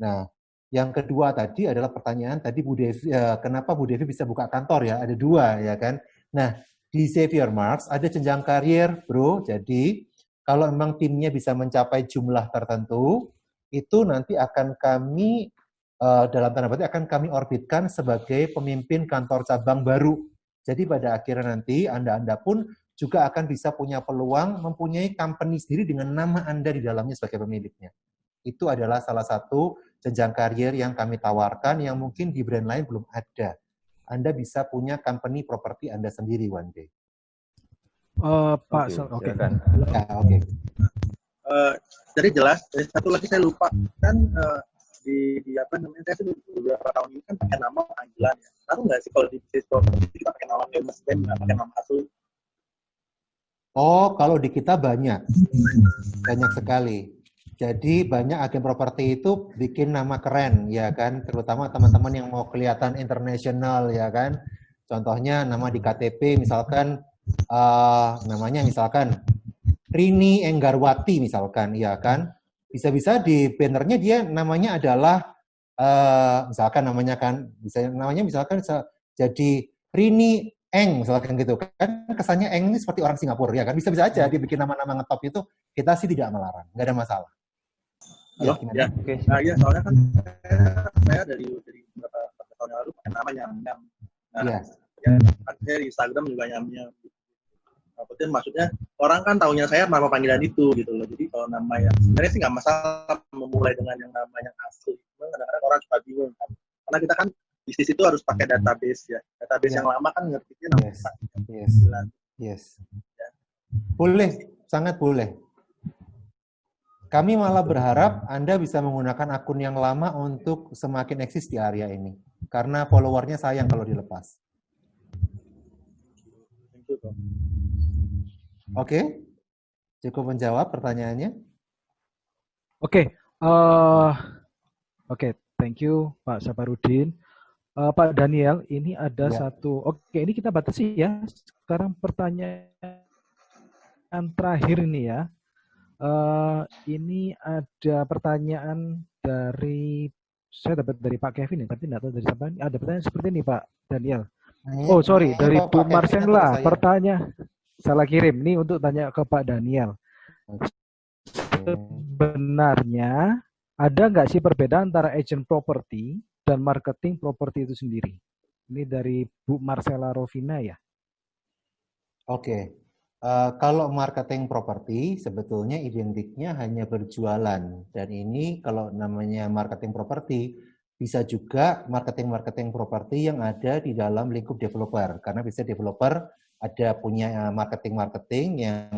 Nah, yang kedua tadi adalah pertanyaan tadi Bu Devi, kenapa Bu Devi bisa buka kantor ya? Ada dua ya kan? Nah, di Xavier Marks ada jenjang karir, Bro. Jadi, kalau memang timnya bisa mencapai jumlah tertentu, itu nanti akan kami, dalam tanda petik, akan kami orbitkan sebagai pemimpin kantor cabang baru. Jadi pada akhirnya nanti Anda pun juga akan bisa punya peluang mempunyai company sendiri dengan nama Anda di dalamnya sebagai pemiliknya. Itu adalah salah satu jenjang karir yang kami tawarkan yang mungkin di brand lain belum ada. Anda bisa punya company properti Anda sendiri one day. Pak, oke. Ya, oke. Jadi jelas. Satu lagi saya lupa kan di apa namanya, saya sudah beberapa tahun ini kan pakai nama panggilan ya. Tahu nggak sih kalau di bisnis properti kita pakai nama famous name, nggak pakai nama asli? Oh, kalau di kita banyak sekali. Jadi banyak agen properti itu bikin nama keren, ya kan? Terutama teman-teman yang mau kelihatan internasional, ya kan? Contohnya nama di KTP, misalkan namanya misalkan Rini Enggarwati, misalkan, ya kan? Bisa-bisa di bannernya dia namanya adalah misalkan namanya kan, namanya misalkan jadi Rini Eng, misalkan gitu kan, kesannya Eng ini seperti orang Singapura, ya kan? Bisa-bisa aja dia bikin nama-nama ngetop itu, kita sih tidak melarang, nggak ada masalah. Ya, ya. Oke. Nah, ya, soalnya kan saya dari beberapa tahun yang lalu pakai nama Nyam-Nyam. Nah, ya, saya di Instagram juga Nyam-Nyam. Maksudnya orang kan taunya saya nama panggilan itu gitu loh. Jadi kalau nama yang sebenarnya sih nggak masalah memulai dengan yang nama yang asli. Cuma kadang-kadang orang suka bingung kan. Karena kita kan bisnis itu harus pakai database ya. Database yang lama kan ngertinya nama panggilan. Yes. Ya. Boleh, sangat boleh. Kami malah berharap Anda bisa menggunakan akun yang lama untuk semakin eksis di area ini. Karena followernya sayang kalau dilepas. Oke, cukup menjawab pertanyaannya? Oke, thank you Pak Saparudin. Pak Daniel, ini ada satu, ini kita batasi ya. Sekarang pertanyaan terakhir ini ya. Ini ada pertanyaan dari, saya dapat dari Pak Kevin ya, tapi tidak tahu dari siapa. Ada pertanyaan seperti ini Pak Daniel. Oh sorry, dari Bu Marcella. Pertanyaan salah kirim. Ini untuk tanya ke Pak Daniel. Sebenarnya ada nggak sih perbedaan antara agent property dan marketing property itu sendiri? Ini dari Bu Marcella Rovina ya. Oke. Kalau marketing properti sebetulnya identiknya hanya berjualan, dan ini kalau namanya marketing properti bisa juga marketing properti yang ada di dalam lingkup developer, karena bisa developer ada punya marketing yang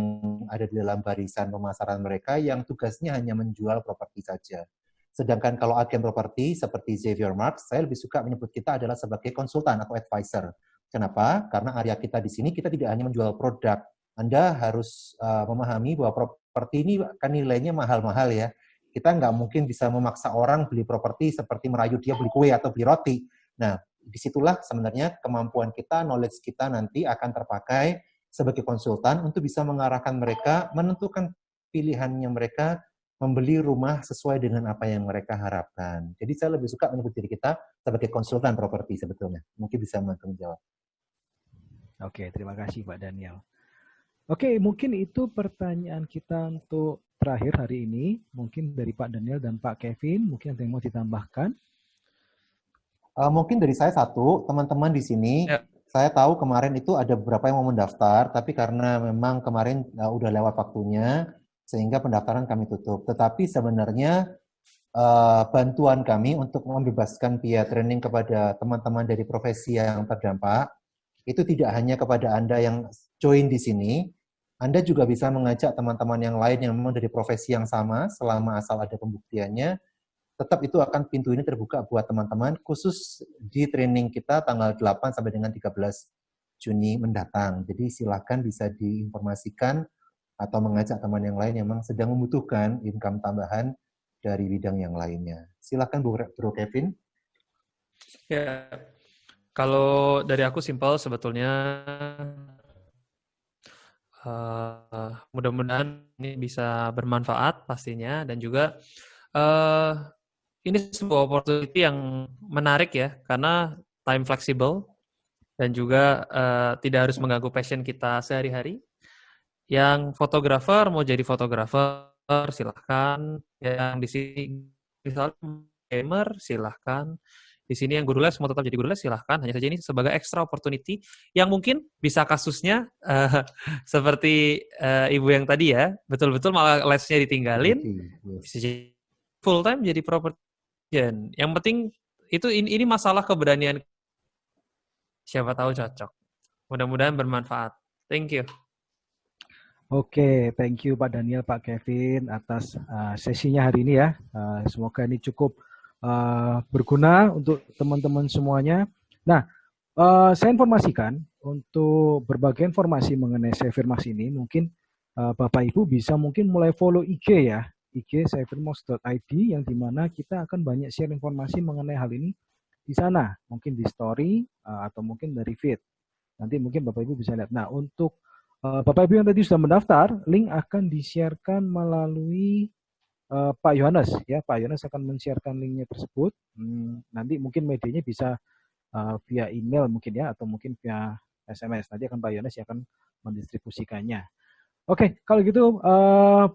ada di dalam barisan pemasaran mereka yang tugasnya hanya menjual properti saja. Sedangkan kalau agen properti seperti Xavier Marks, saya lebih suka menyebut kita adalah sebagai konsultan atau advisor. Kenapa? Karena area kita di sini kita tidak hanya menjual produk. Anda harus memahami bahwa properti ini kan nilainya mahal-mahal ya. Kita nggak mungkin bisa memaksa orang beli properti seperti merayu dia beli kue atau beli roti. Nah, disitulah sebenarnya kemampuan kita, knowledge kita nanti akan terpakai sebagai konsultan untuk bisa mengarahkan mereka, menentukan pilihannya mereka, membeli rumah sesuai dengan apa yang mereka harapkan. Jadi saya lebih suka menyebut diri kita sebagai konsultan properti sebetulnya. Mungkin bisa membantu menjawab. Oke, terima kasih Pak Daniel. Oke, mungkin itu pertanyaan kita untuk terakhir hari ini. Mungkin dari Pak Daniel dan Pak Kevin, mungkin ada yang mau ditambahkan? Mungkin dari saya satu, teman-teman di sini, saya tahu kemarin itu ada beberapa yang mau mendaftar, tapi karena memang kemarin udah lewat waktunya, sehingga pendaftaran kami tutup. Tetapi sebenarnya bantuan kami untuk membebaskan biaya training kepada teman-teman dari profesi yang terdampak, itu tidak hanya kepada Anda yang join di sini, Anda juga bisa mengajak teman-teman yang lain yang memang dari profesi yang sama, selama asal ada pembuktiannya, tetap itu akan pintu ini terbuka buat teman-teman, khusus di training kita tanggal 8 sampai dengan 13 Juni mendatang. Jadi silakan bisa diinformasikan atau mengajak teman yang lain yang memang sedang membutuhkan income tambahan dari bidang yang lainnya. Silakan Bro Kevin. Ya, kalau dari aku simpel sebetulnya. Mudah-mudahan ini bisa bermanfaat pastinya, dan juga ini sebuah opportunity yang menarik ya, karena time flexible dan juga tidak harus mengganggu passion kita sehari-hari. Yang fotografer mau jadi fotografer silahkan, yang di sini misalnya gamer silahkan. Di sini yang guru les mau tetap jadi guru les silahkan. Hanya saja ini sebagai extra opportunity yang mungkin bisa kasusnya seperti ibu yang tadi ya, betul-betul malah lesnya ditinggalin, bisa jadi full time jadi property. Yang penting itu ini masalah keberanian. Siapa tahu cocok. Mudah-mudahan bermanfaat. Thank you. Oke, thank you Pak Daniel, Pak Kevin atas sesinya hari ini ya. Semoga ini cukup berguna untuk teman-teman semuanya. Nah, saya informasikan untuk berbagai informasi mengenai SafeRMax ini, mungkin Bapak Ibu bisa mungkin mulai follow IG ya, IG safermax.id yang dimana kita akan banyak share informasi mengenai hal ini di sana, mungkin di story atau mungkin dari feed. Nanti mungkin Bapak Ibu bisa lihat. Nah, untuk Bapak Ibu yang tadi sudah mendaftar, link akan di-sharekan melalui Pak Yohanes ya. Pak Yohanes akan men-sharekan linknya tersebut. Nanti mungkin medianya bisa via email mungkin ya, atau mungkin via SMS. Nanti akan Pak Yohanes yang akan mendistribusikannya. Oke, kalau gitu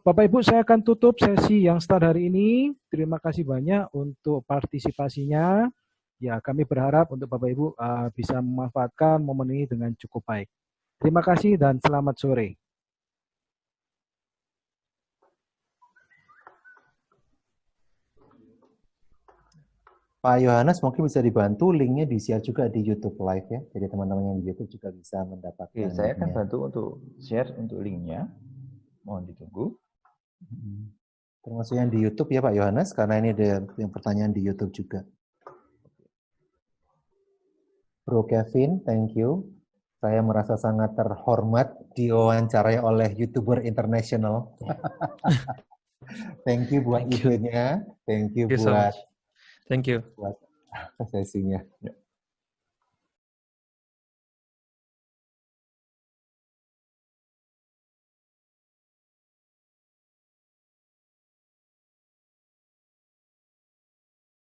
Bapak Ibu saya akan tutup sesi yang start hari ini. Terima kasih banyak untuk partisipasinya. Ya, kami berharap untuk Bapak Ibu bisa memanfaatkan momen ini dengan cukup baik. Terima kasih dan selamat sore. Pak Yohanes mungkin bisa dibantu linknya di-share juga di YouTube Live ya. Jadi teman-teman yang di YouTube juga bisa mendapatkan. Oke, saya akan bantu untuk share untuk linknya. Mohon ditunggu. Termasuk yang di YouTube ya Pak Yohanes, karena ini ada yang pertanyaan di YouTube juga. Bro Kevin, thank you. Saya merasa sangat terhormat diwawancarai oleh YouTuber internasional. Thank you buat idenya. Thank you buat Thank you. Buat sesinya.